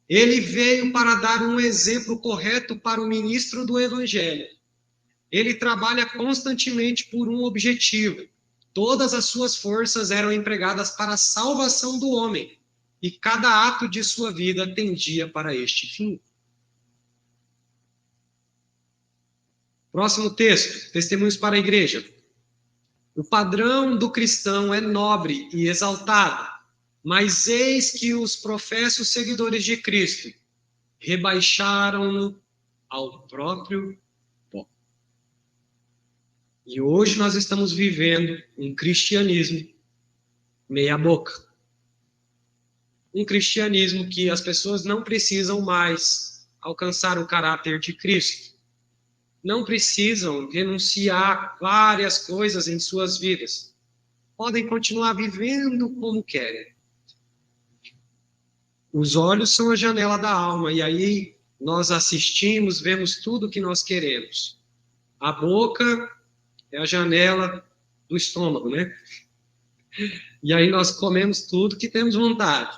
Ele veio para dar um exemplo correto para o ministro do Evangelho. Ele trabalha constantemente por um objetivo. Todas as suas forças eram empregadas para a salvação do homem, e cada ato de sua vida tendia para este fim. Próximo texto, Testemunhos para a Igreja. O padrão do cristão é nobre e exaltado, mas eis que os professos seguidores de Cristo rebaixaram-no ao próprio pó. E hoje nós estamos vivendo um cristianismo meia boca. Um cristianismo que as pessoas não precisam mais alcançar o caráter de Cristo. Não precisam renunciar várias coisas em suas vidas. Podem continuar vivendo como querem. Os olhos são a janela da alma, e aí nós assistimos, vemos tudo o que nós queremos. A boca é a janela do estômago, né? E aí nós comemos tudo que temos vontade.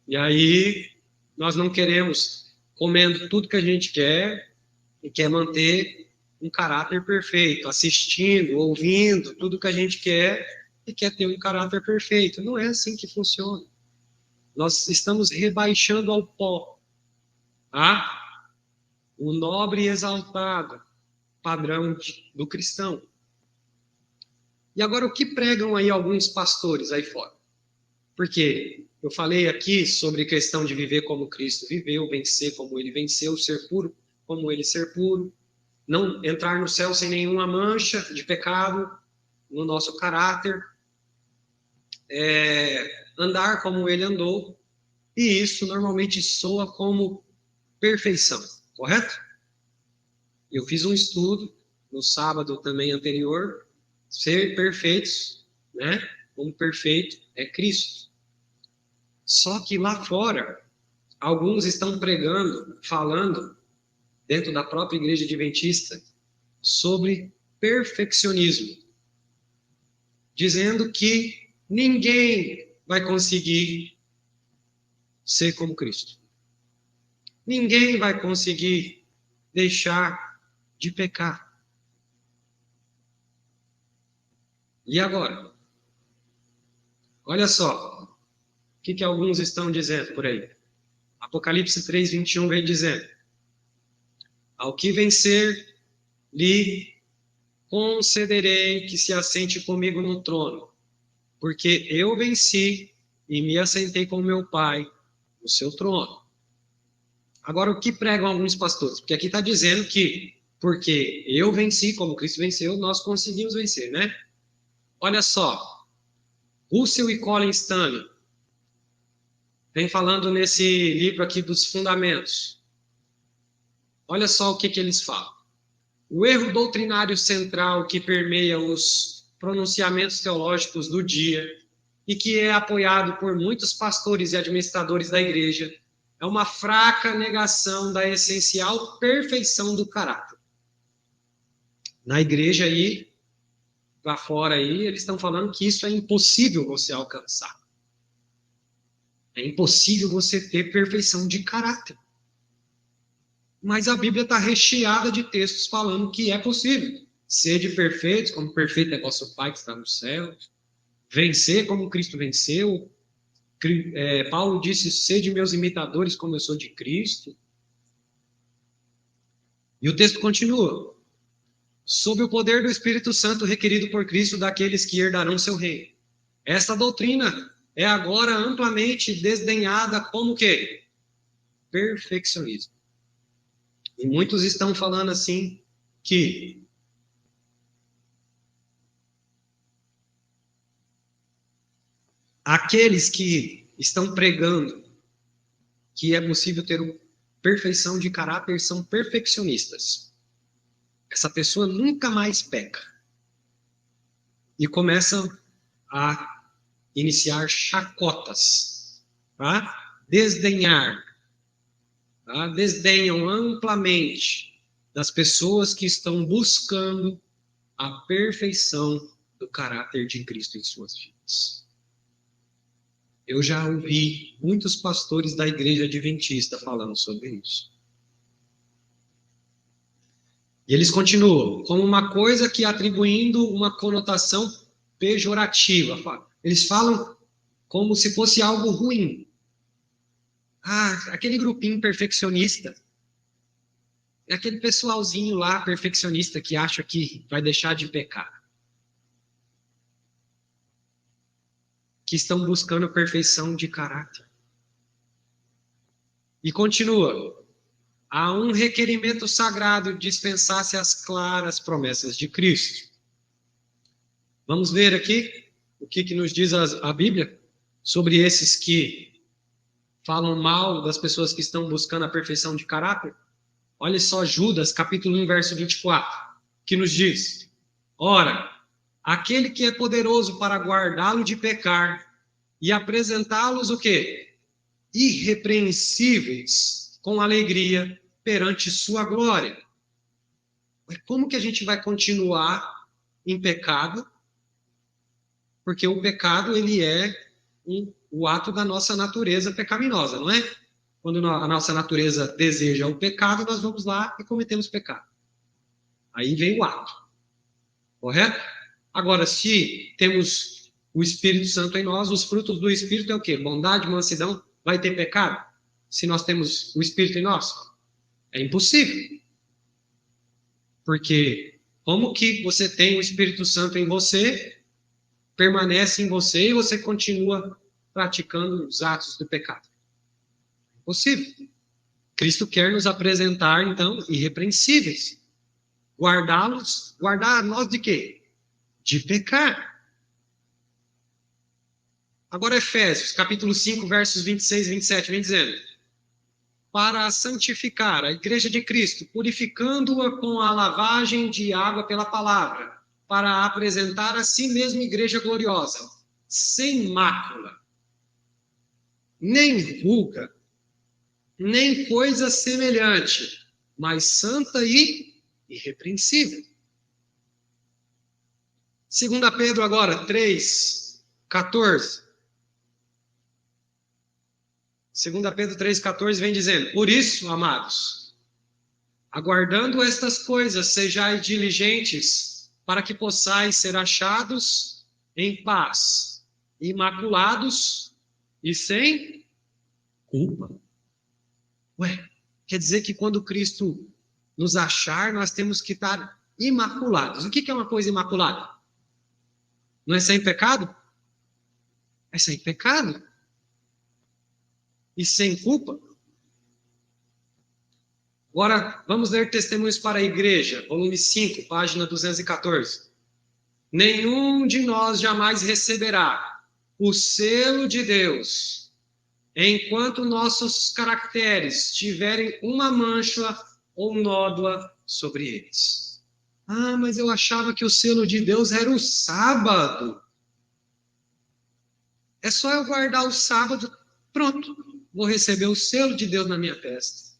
E aí nós não queremos comendo tudo que a gente quer e quer manter um caráter perfeito, assistindo, ouvindo tudo que a gente quer e quer ter um caráter perfeito. Não é assim que funciona. Nós estamos rebaixando ao pó, tá? O nobre e exaltado padrão do cristão. E agora, o que pregam aí alguns pastores aí fora? Porque eu falei aqui sobre questão de viver como Cristo viveu, vencer como ele venceu, ser puro como ele ser puro, não entrar no céu sem nenhuma mancha de pecado no nosso caráter, andar como ele andou, e isso normalmente soa como perfeição, correto? Eu fiz um estudo no sábado também anterior, ser perfeitos, né? Como perfeito é Cristo. Só que lá fora, alguns estão pregando, falando, dentro da própria igreja adventista, sobre perfeccionismo, dizendo que ninguém vai conseguir ser como Cristo. Ninguém vai conseguir deixar de pecar. E agora? Olha só, o que alguns estão dizendo por aí. Apocalipse 3:21 vem dizendo: ao que vencer, lhe concederei que se assente comigo no trono, porque eu venci e me assentei com meu Pai no seu trono. Agora, o que pregam alguns pastores? Porque aqui está dizendo que, porque eu venci, como Cristo venceu, nós conseguimos vencer, né? Olha só, Russell e Colin Stanley vem falando nesse livro aqui dos Fundamentos. Olha só o que eles falam. O erro doutrinário central que permeia os pronunciamentos teológicos do dia e que é apoiado por muitos pastores e administradores da igreja é uma fraca negação da essencial perfeição do caráter. Na igreja aí, lá fora aí, eles estão falando que isso é impossível você alcançar. É impossível você ter perfeição de caráter. Mas a Bíblia está recheada de textos falando que é possível. Sede perfeitos, como perfeito é vosso Pai que está no céu. Vencer como Cristo venceu. Paulo disse, sede meus imitadores como eu sou de Cristo. E o texto continua. Sob o poder do Espírito Santo requerido por Cristo daqueles que herdarão seu reino. Esta doutrina é agora amplamente desdenhada como o quê? Perfeccionismo. E muitos estão falando assim que aqueles que estão pregando que é possível ter perfeição de caráter são perfeccionistas. Essa pessoa nunca mais peca. e começam a iniciar chacotas, tá? Desdenhar, tá? Desdenham amplamente das pessoas que estão buscando a perfeição do caráter de Cristo em suas vidas. Eu já ouvi muitos pastores da igreja adventista falando sobre isso. E eles continuam como uma coisa que atribuindo uma conotação pejorativa. Eles falam como se fosse algo ruim. Ah, aquele grupinho perfeccionista. É aquele pessoalzinho lá perfeccionista que acha que vai deixar de pecar. Que estão buscando perfeição de caráter. E continua. Há um requerimento sagrado de dispensar-se as claras promessas de Cristo. Vamos ver aqui o que nos diz a Bíblia sobre esses que falam mal das pessoas que estão buscando a perfeição de caráter. Olha só Judas, capítulo 1, verso 24, que nos diz: ora, aquele que é poderoso para guardá-lo de pecar e apresentá-los o quê? Irrepreensíveis, com alegria, perante sua glória. Mas como que a gente vai continuar em pecado? Porque o pecado, ele é o ato da nossa natureza pecaminosa, não é? Quando a nossa natureza deseja o pecado, nós vamos lá e cometemos pecado. Aí vem o ato. Correto? Agora, se temos o Espírito Santo em nós, os frutos do Espírito é o quê? Bondade, mansidão. Vai ter pecado? Se nós temos o Espírito em nós? É impossível. Porque como que você tem o Espírito Santo em você, permanece em você e você continua praticando os atos do pecado? É impossível. Cristo quer nos apresentar, então, irrepreensíveis. Guardá-los, guardar nós de quê? De pecar. Agora Efésios, capítulo 5, versos 26 e 27, vem dizendo: para santificar a igreja de Cristo, purificando-a com a lavagem de água pela palavra, para apresentar a si mesma igreja gloriosa, sem mácula, nem ruga, nem coisa semelhante, mas santa e irrepreensível. 2 Pedro agora, 3, 14. 2 Pedro 3,14 vem dizendo: por isso, amados, aguardando estas coisas, sejais diligentes, para que possais ser achados em paz, imaculados e sem culpa. Ué, quer dizer que quando Cristo nos achar, nós temos que estar imaculados. O que é uma coisa imaculada? Não é sem pecado? É sem pecado. E sem culpa. Agora, vamos ler Testemunhos para a Igreja, volume 5, página 214. Nenhum de nós jamais receberá o selo de Deus, enquanto nossos caracteres tiverem uma mancha ou nódoa sobre eles. Ah, mas eu achava que o selo de Deus era o sábado. É só eu guardar o sábado, pronto, vou receber o selo de Deus na minha testa.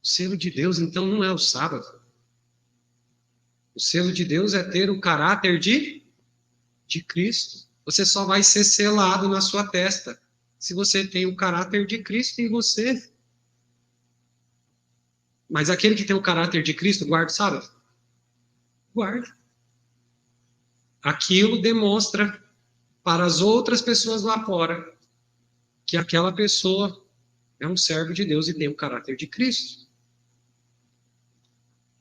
O selo de Deus, então, não é o sábado. O selo de Deus é ter o caráter de Cristo. Você só vai ser selado na sua testa se você tem o caráter de Cristo em você. Mas aquele que tem o caráter de Cristo, guarda o sábado? Guarda. Aquilo demonstra para as outras pessoas lá fora que aquela pessoa é um servo de Deus e tem o caráter de Cristo.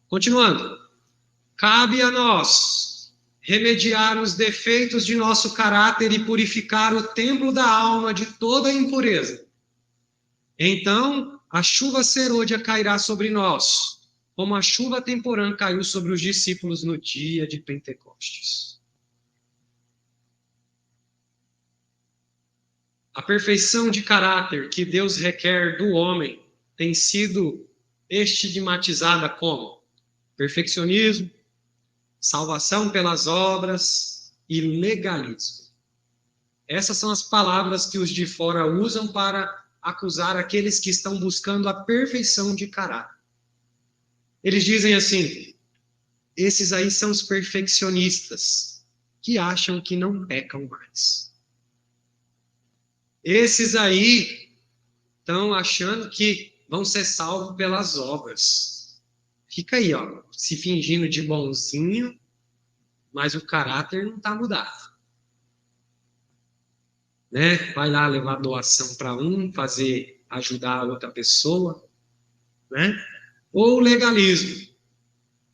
Continuando. Cabe a nós remediar os defeitos de nosso caráter e purificar o templo da alma de toda impureza. Então, a chuva serôdia cairá sobre nós, como a chuva temporã caiu sobre os discípulos no dia de Pentecostes. A perfeição de caráter que Deus requer do homem tem sido estigmatizada como perfeccionismo, salvação pelas obras e legalismo. Essas são as palavras que os de fora usam para acusar aqueles que estão buscando a perfeição de caráter. Eles dizem assim: esses aí são os perfeccionistas, que acham que não pecam mais. Esses aí estão achando que vão ser salvos pelas obras. Fica aí, ó, se fingindo de bonzinho, mas o caráter não está mudado. Né? Vai lá levar doação para um, ajudar a outra pessoa, né? Ou legalismo,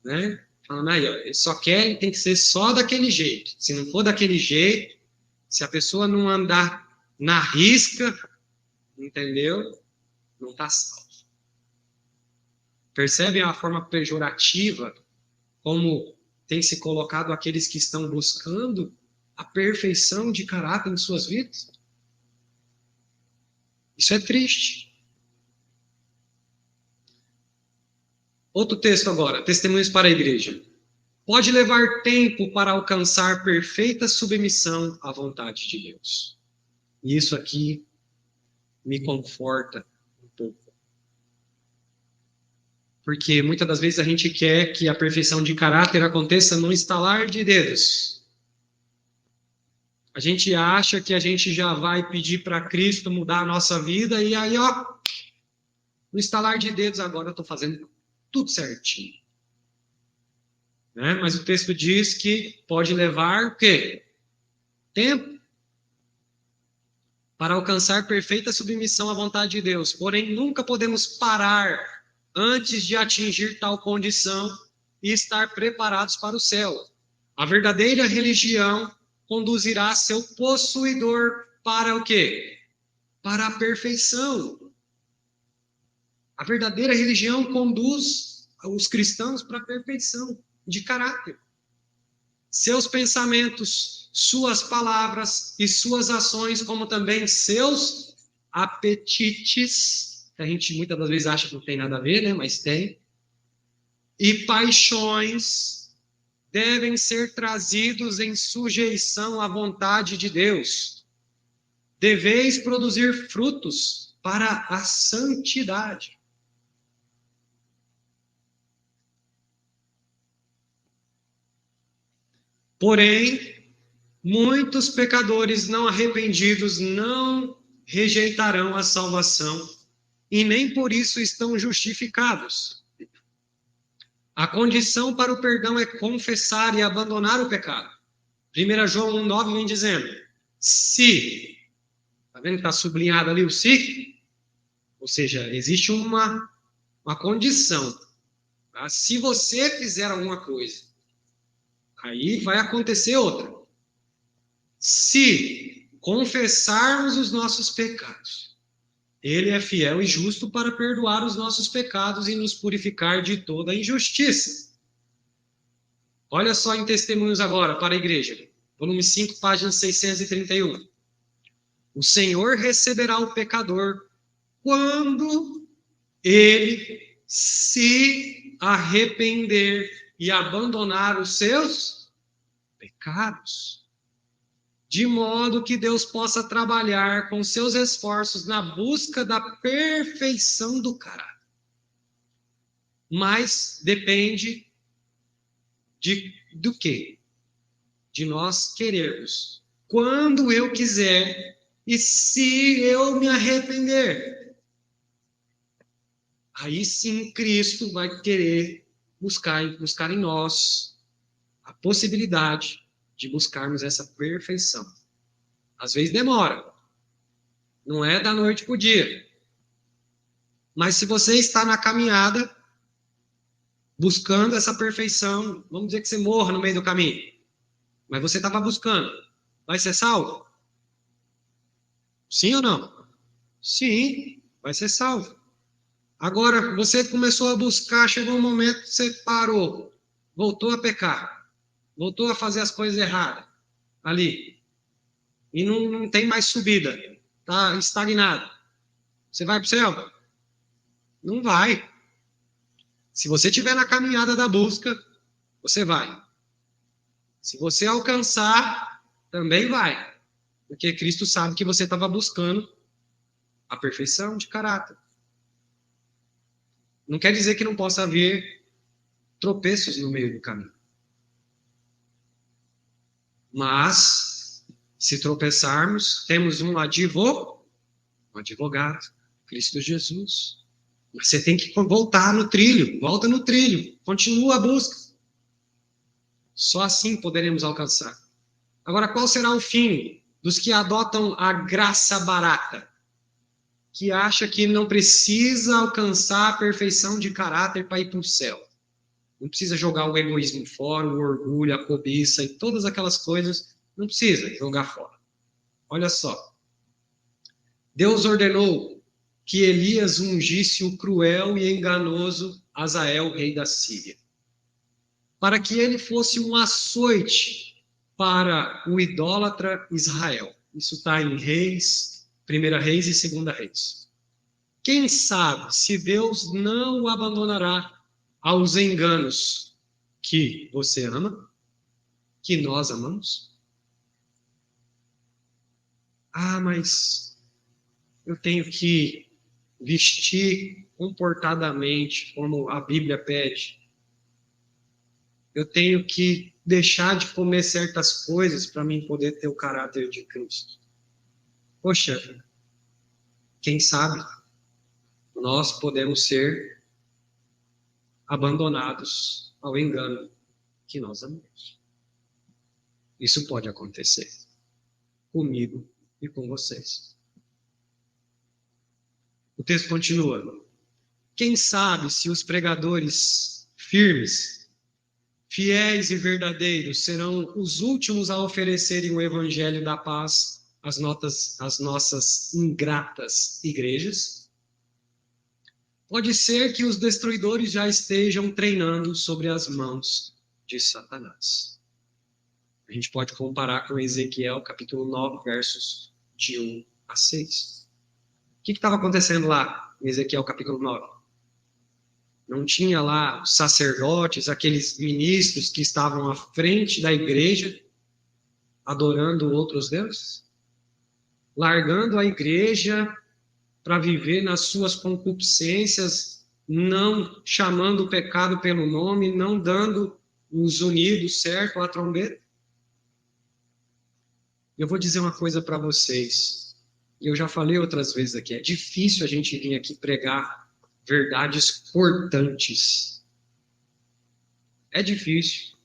né? Falando aí, ó, ele só quer, tem que ser só daquele jeito. Se não for daquele jeito, se a pessoa não andar na risca, entendeu? Não está salvo. Percebem a forma pejorativa como tem se colocado aqueles que estão buscando a perfeição de caráter em suas vidas? Isso é triste. Outro texto agora, Testemunhos para a Igreja. Pode levar tempo para alcançar perfeita submissão à vontade de Deus. E isso aqui me conforta um pouco. Porque muitas das vezes a gente quer que a perfeição de caráter aconteça num estalar de dedos. A gente acha que a gente já vai pedir para Cristo mudar a nossa vida e aí, ó, no estalar de dedos agora eu estou fazendo tudo certinho. Né? Mas o texto diz que pode levar o quê? Tempo para alcançar perfeita submissão à vontade de Deus. Porém, nunca podemos parar antes de atingir tal condição e estar preparados para o céu. A verdadeira religião conduzirá seu possuidor para o quê? Para a perfeição. A verdadeira religião conduz os cristãos para a perfeição de caráter. Seus pensamentos, suas palavras e suas ações, como também seus apetites, que a gente muitas das vezes acha que não tem nada a ver, né? Mas tem. E paixões devem ser trazidos em sujeição à vontade de Deus. Deveis produzir frutos para a santidade. Porém, muitos pecadores não arrependidos não rejeitarão a salvação e nem por isso estão justificados. A condição para o perdão é confessar e abandonar o pecado. 1 João 1,9 vem dizendo: se, está vendo que está sublinhado ali o se? Ou seja, existe uma condição. Tá? Se você fizer alguma coisa, aí vai acontecer outra. Se confessarmos os nossos pecados, Ele é fiel e justo para perdoar os nossos pecados e nos purificar de toda injustiça. Olha só em Testemunhos agora para a igreja. Volume 5, página 631. O Senhor receberá o pecador quando ele se arrepender e abandonar os seus pecados. De modo que Deus possa trabalhar com seus esforços na busca da perfeição do caráter. Mas depende do quê? De nós querermos. Quando eu quiser e se eu me arrepender. Aí sim Cristo vai querer buscar em nós a possibilidade de buscarmos essa perfeição. Às vezes demora. Não é da noite para o dia. Mas se você está na caminhada, buscando essa perfeição, vamos dizer que você morra no meio do caminho. Mas você estava buscando. Vai ser salvo? Sim ou não? Sim, vai ser salvo. Agora, você começou a buscar, chegou um momento que você parou, voltou a pecar, voltou a fazer as coisas erradas ali. E não tem mais subida, está estagnado. Você vai para o céu? Não vai. Se você estiver na caminhada da busca, você vai. Se você alcançar, também vai. Porque Cristo sabe que você estava buscando a perfeição de caráter. Não quer dizer que não possa haver tropeços no meio do caminho. Mas, se tropeçarmos, temos um advogado, Cristo Jesus. Você tem que voltar no trilho, volta no trilho, continua a busca. Só assim poderemos alcançar. Agora, qual será o fim dos que adotam a graça barata? Que acha que não precisa alcançar a perfeição de caráter para ir para o céu. Não precisa jogar o egoísmo fora, o orgulho, a cobiça e todas aquelas coisas. Não precisa jogar fora. Olha só. Deus ordenou que Elias ungisse o cruel e enganoso Hazael, rei da Síria, para que ele fosse um açoite para o idólatra Israel. Isso está em Reis, 1 Reis e 2 Reis. Quem sabe se Deus não o abandonará aos enganos que você ama, que nós amamos? Ah, mas eu tenho que vestir comportadamente, como a Bíblia pede. Eu tenho que deixar de comer certas coisas para mim poder ter o caráter de Cristo. Poxa, quem sabe nós podemos ser abandonados ao engano que nós amamos. Isso pode acontecer comigo e com vocês. O texto continua. Quem sabe se os pregadores firmes, fiéis e verdadeiros serão os últimos a oferecerem o evangelho da paz às nossas ingratas igrejas? Pode ser que os destruidores já estejam treinando sobre as mãos de Satanás. A gente pode comparar com Ezequiel, capítulo 9, versos de 1 a 6. O que estava acontecendo lá em Ezequiel, capítulo 9? Não tinha lá os sacerdotes, aqueles ministros que estavam à frente da igreja, adorando outros deuses? Largando a igreja para viver nas suas concupiscências, não chamando o pecado pelo nome, não dando os unidos certo à trombeta? Eu vou dizer uma coisa para vocês, eu já falei outras vezes aqui, é difícil a gente vir aqui pregar verdades cortantes. É difícil.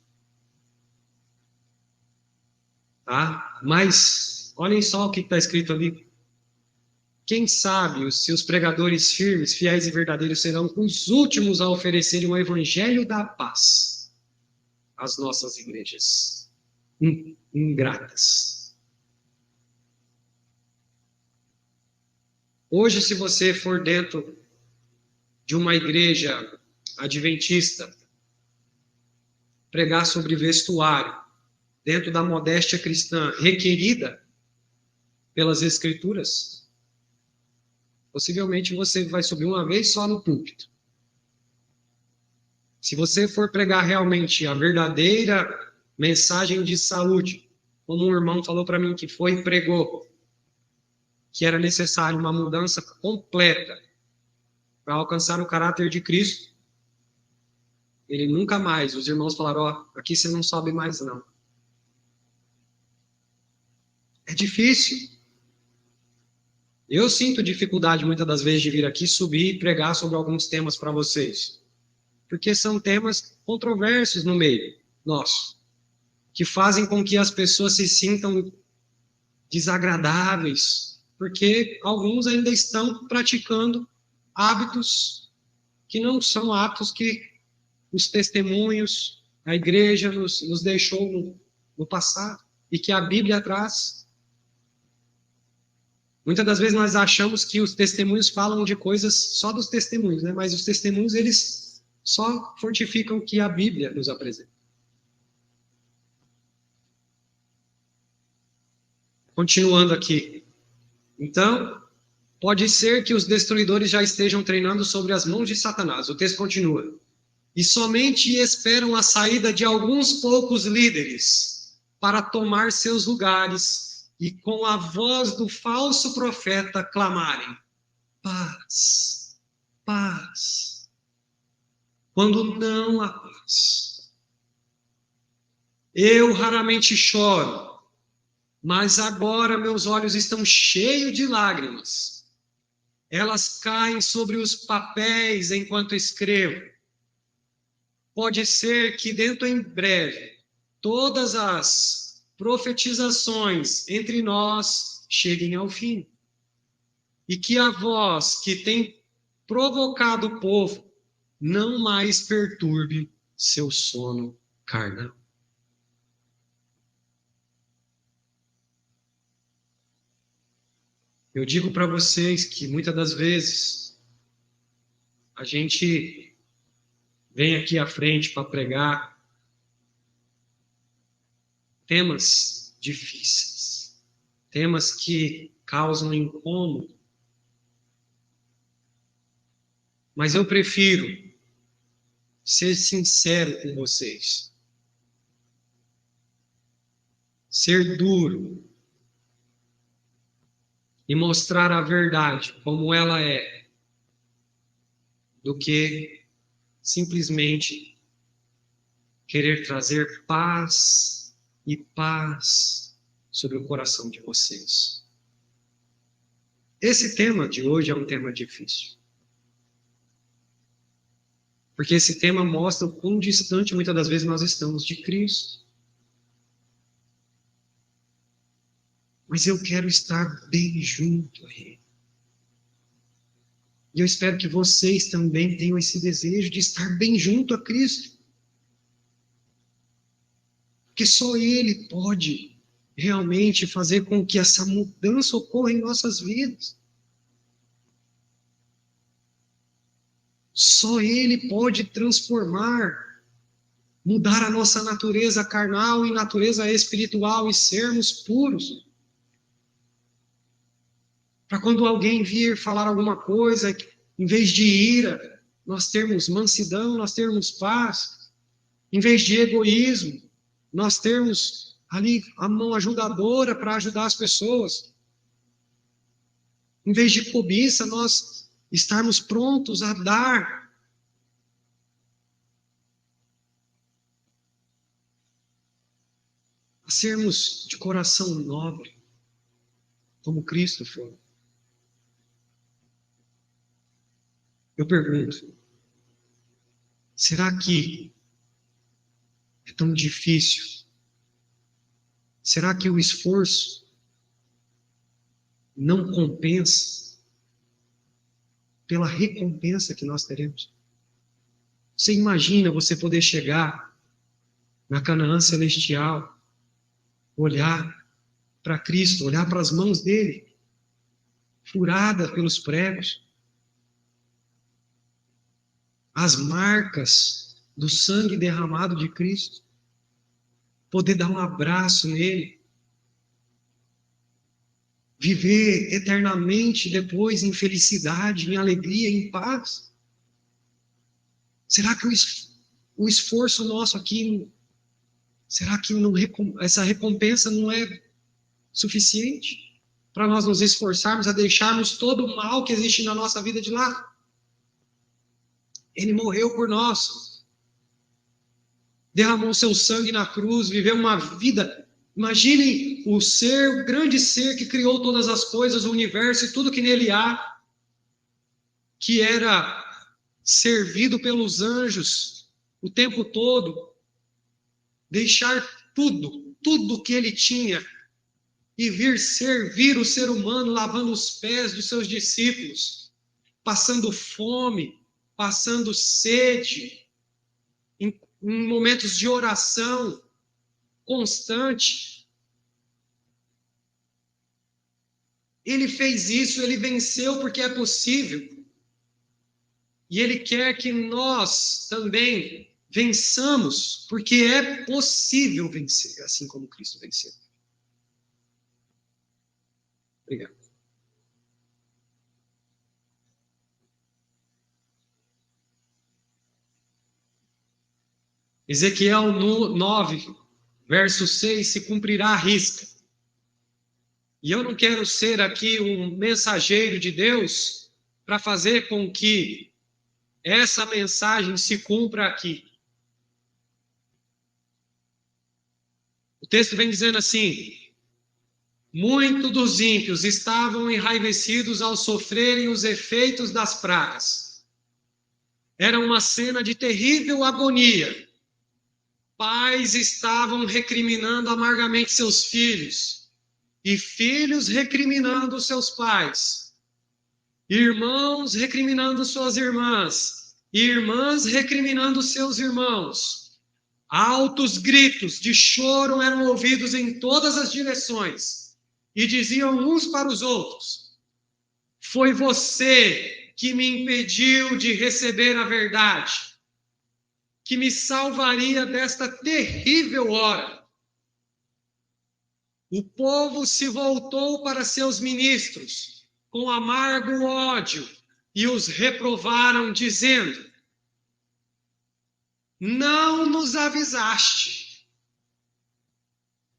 Tá? Mas, olhem só o que está escrito ali. Quem sabe se os pregadores firmes, fiéis e verdadeiros serão os últimos a oferecerem o evangelho da paz às nossas igrejas ingratas. Hoje, se você for dentro de uma igreja adventista, pregar sobre vestuário, dentro da modéstia cristã requerida pelas Escrituras, possivelmente você vai subir uma vez só no púlpito. Se você for pregar realmente a verdadeira mensagem de saúde, como um irmão falou para mim que foi e pregou, que era necessário uma mudança completa para alcançar o caráter de Cristo, ele nunca mais, os irmãos falaram, aqui você não sobe mais não. É difícil. Eu sinto dificuldade muitas das vezes de vir aqui subir e pregar sobre alguns temas para vocês. Porque são temas controversos no meio nosso, que fazem com que as pessoas se sintam desagradáveis, porque alguns ainda estão praticando hábitos que não são hábitos que os testemunhos, a igreja nos deixou no passado e que a Bíblia traz. Muitas das vezes nós achamos que os testemunhos falam de coisas só dos testemunhos, né? Mas os testemunhos, eles só fortificam o que a Bíblia nos apresenta. Continuando aqui. Então, pode ser que os destruidores já estejam treinando sobre as mãos de Satanás. O texto continua. E somente esperam a saída de alguns poucos líderes para tomar seus lugares e com a voz do falso profeta clamarem: paz, paz, quando não há paz. Eu raramente choro, mas agora meus olhos estão cheios de lágrimas. Elas caem sobre os papéis enquanto escrevo. Pode ser que dentro em breve todas as profetizações entre nós cheguem ao fim. E que a voz que tem provocado o povo não mais perturbe seu sono carnal. Eu digo para vocês que muitas das vezes a gente vem aqui à frente para pregar temas difíceis, temas que causam incômodo. Mas eu prefiro ser sincero com vocês, ser duro e mostrar a verdade como ela é, do que simplesmente querer trazer paz e paz sobre o coração de vocês. Esse tema de hoje é um tema difícil. Porque esse tema mostra o quão distante muitas das vezes nós estamos de Cristo. Mas eu quero estar bem junto a Ele. E eu espero que vocês também tenham esse desejo de estar bem junto a Cristo. Porque só Ele pode realmente fazer com que essa mudança ocorra em nossas vidas. Só Ele pode transformar, mudar a nossa natureza carnal e natureza espiritual e sermos puros. Para quando alguém vir falar alguma coisa, em vez de ira, nós termos mansidão, nós termos paz. Em vez de egoísmo, nós termos ali a mão ajudadora para ajudar as pessoas. Em vez de cobiça, nós estarmos prontos a dar. A sermos de coração nobre, como Cristo foi. Eu pergunto, será que é tão difícil? Será que o esforço não compensa pela recompensa que nós teremos? Você imagina você poder chegar na Canaã celestial, olhar para Cristo, olhar para as mãos dele, furadas pelos pregos, as marcas do sangue derramado de Cristo, poder dar um abraço nele, viver eternamente depois em felicidade, em alegria, em paz. Será que o esforço nosso aqui, será que essa recompensa não é suficiente para nós nos esforçarmos a deixarmos todo o mal que existe na nossa vida de lado? Ele morreu por nós, derramou seu sangue na cruz, viveu uma vida. Imaginem o grande ser que criou todas as coisas, o universo e tudo que nele há, que era servido pelos anjos o tempo todo, deixar tudo que ele tinha e vir servir o ser humano lavando os pés dos seus discípulos, passando fome, passando sede, em momentos de oração constante. Ele fez isso, ele venceu porque é possível. E ele quer que nós também vençamos, porque é possível vencer, assim como Cristo venceu. Obrigado. Ezequiel 9, verso 6, se cumprirá à risca. E eu não quero ser aqui um mensageiro de Deus para fazer com que essa mensagem se cumpra aqui. O texto vem dizendo assim: muitos dos ímpios estavam enraivecidos ao sofrerem os efeitos das pragas. Era uma cena de terrível agonia. Pais estavam recriminando amargamente seus filhos, e filhos recriminando seus pais, irmãos recriminando suas irmãs, e irmãs recriminando seus irmãos. Altos gritos de choro eram ouvidos em todas as direções, e diziam uns para os outros: foi você que me impediu de receber a verdade, que me salvaria desta terrível hora. O povo se voltou para seus ministros com amargo ódio e os reprovaram, dizendo: não nos avisaste.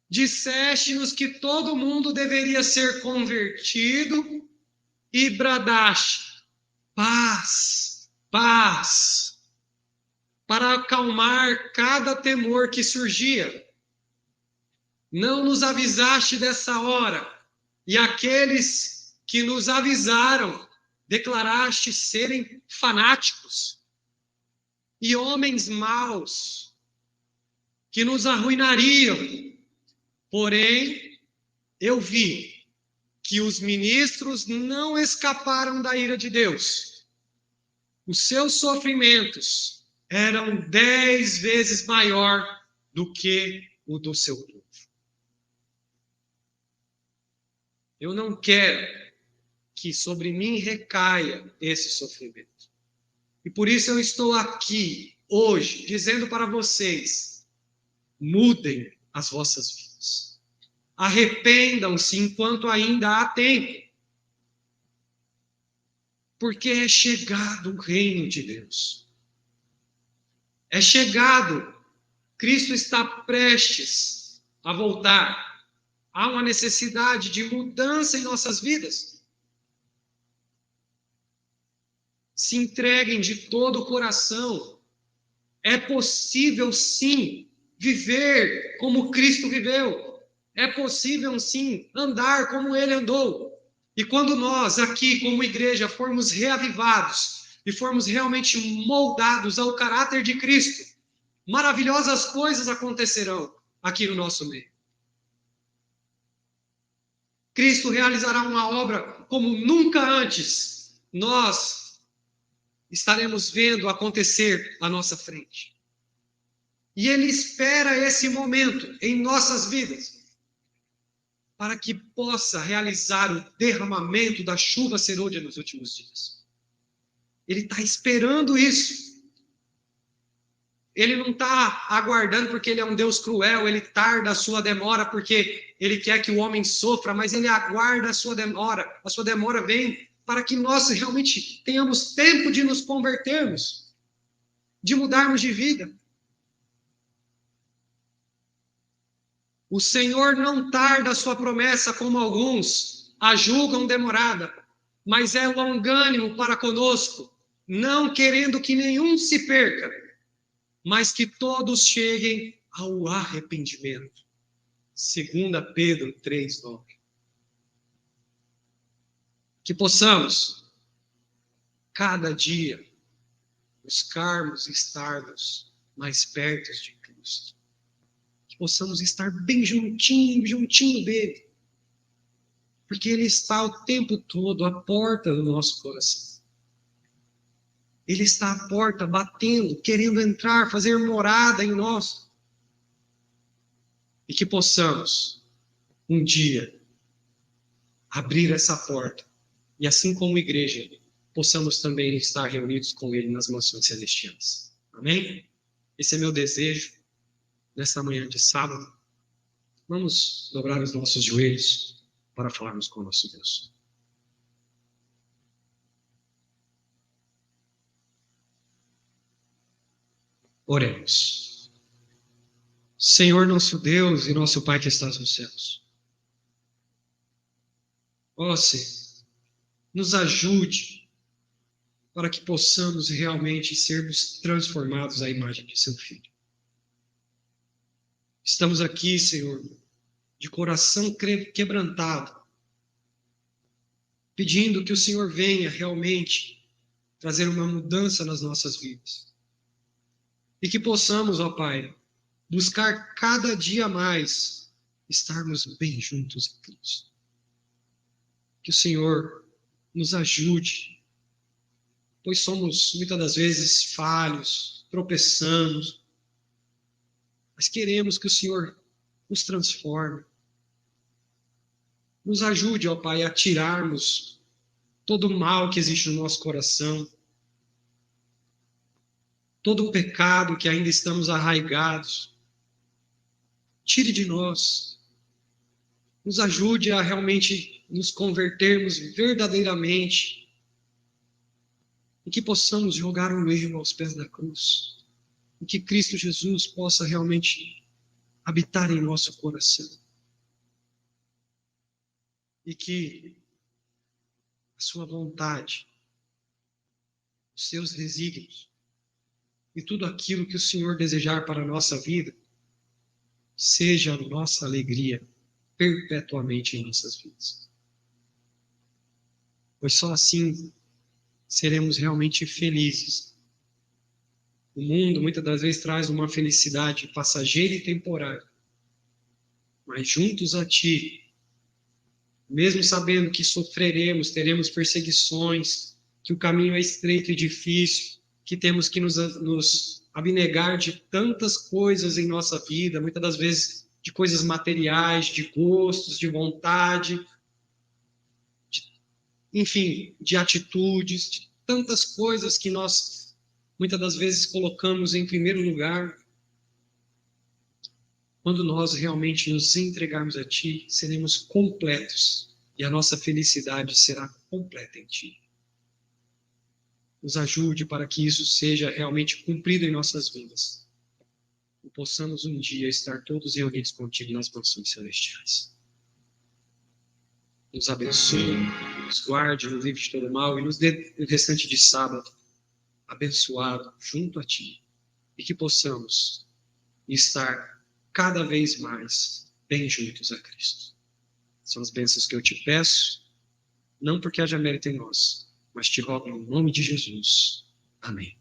Disseste-nos que todo mundo deveria ser convertido e bradaste: paz, paz, para acalmar cada temor que surgia. Não nos avisaste dessa hora, e aqueles que nos avisaram declaraste serem fanáticos e homens maus que nos arruinariam. Porém, eu vi que os ministros não escaparam da ira de Deus. Os seus sofrimentos eram 10 vezes maior do que o do seu povo. Eu não quero que sobre mim recaia esse sofrimento. E por isso eu estou aqui hoje dizendo para vocês: mudem as vossas vidas. Arrependam-se enquanto ainda há tempo. Porque é chegado o reino de Deus. É chegado. Cristo está prestes a voltar. Há uma necessidade de mudança em nossas vidas. Se entreguem de todo o coração. É possível, sim, viver como Cristo viveu. É possível, sim, andar como Ele andou. E quando nós, aqui, como igreja, formos reavivados e formos realmente moldados ao caráter de Cristo, maravilhosas coisas acontecerão aqui no nosso meio. Cristo realizará uma obra como nunca antes nós estaremos vendo acontecer à nossa frente. E Ele espera esse momento em nossas vidas para que possa realizar o derramamento da chuva serôdia nos últimos dias. Ele está esperando isso. Ele não está aguardando porque Ele é um Deus cruel, Ele tarda a sua demora porque Ele quer que o homem sofra, mas Ele aguarda a sua demora. A sua demora vem para que nós realmente tenhamos tempo de nos convertermos, de mudarmos de vida. O Senhor não tarda a sua promessa como alguns a julgam demorada, mas é longânimo para conosco, não querendo que nenhum se perca, mas que todos cheguem ao arrependimento. 2 Pedro 3:9. Que possamos, cada dia, buscarmos estarmos mais perto de Cristo. Que possamos estar bem juntinho dele. Porque ele está o tempo todo à porta do nosso coração. Ele está à porta, batendo, querendo entrar, fazer morada em nós. E que possamos, um dia, abrir essa porta. E assim como igreja, possamos também estar reunidos com Ele nas mansões celestiais. Amém? Esse é meu desejo nesta manhã de sábado. Vamos dobrar os nossos joelhos para falarmos com o nosso Deus. Oremos. Senhor nosso Deus e nosso Pai que estás nos céus. Ó Senhor, nos ajude para que possamos realmente sermos transformados à imagem de seu Filho. Estamos aqui, Senhor, de coração quebrantado, pedindo que o Senhor venha realmente trazer uma mudança nas nossas vidas. E que possamos, ó Pai, buscar cada dia mais estarmos bem juntos a Cristo. Que o Senhor nos ajude, pois somos muitas das vezes falhos, tropeçamos, mas queremos que o Senhor nos transforme. Nos ajude, ó Pai, a tirarmos todo o mal que existe no nosso coração, todo o pecado que ainda estamos arraigados. Tire de nós. Nos ajude a realmente nos convertermos verdadeiramente e que possamos jogar o erro aos pés da cruz. E que Cristo Jesus possa realmente habitar em nosso coração. E que a sua vontade, os seus desígnios e tudo aquilo que o Senhor desejar para a nossa vida seja a nossa alegria perpetuamente em nossas vidas. Pois só assim seremos realmente felizes. O mundo muitas das vezes traz uma felicidade passageira e temporária, mas juntos a Ti, mesmo sabendo que sofreremos, teremos perseguições, que o caminho é estreito e difícil, que temos que nos abnegar de tantas coisas em nossa vida, muitas das vezes de coisas materiais, de gostos, de vontade, enfim, de atitudes, de tantas coisas que nós muitas das vezes colocamos em primeiro lugar. Quando nós realmente nos entregarmos a Ti, seremos completos e a nossa felicidade será completa em Ti. Nos ajude para que isso seja realmente cumprido em nossas vidas e possamos um dia estar todos reunidos contigo nas mansões celestiais. Nos abençoe, nos guarde, nos livre de todo mal e nos dê o restante de sábado abençoado junto a Ti e que possamos estar cada vez mais bem juntos a Cristo. São as bênçãos que eu te peço, não porque haja mérito em nós, mas te rogo em nome de Jesus. Amém.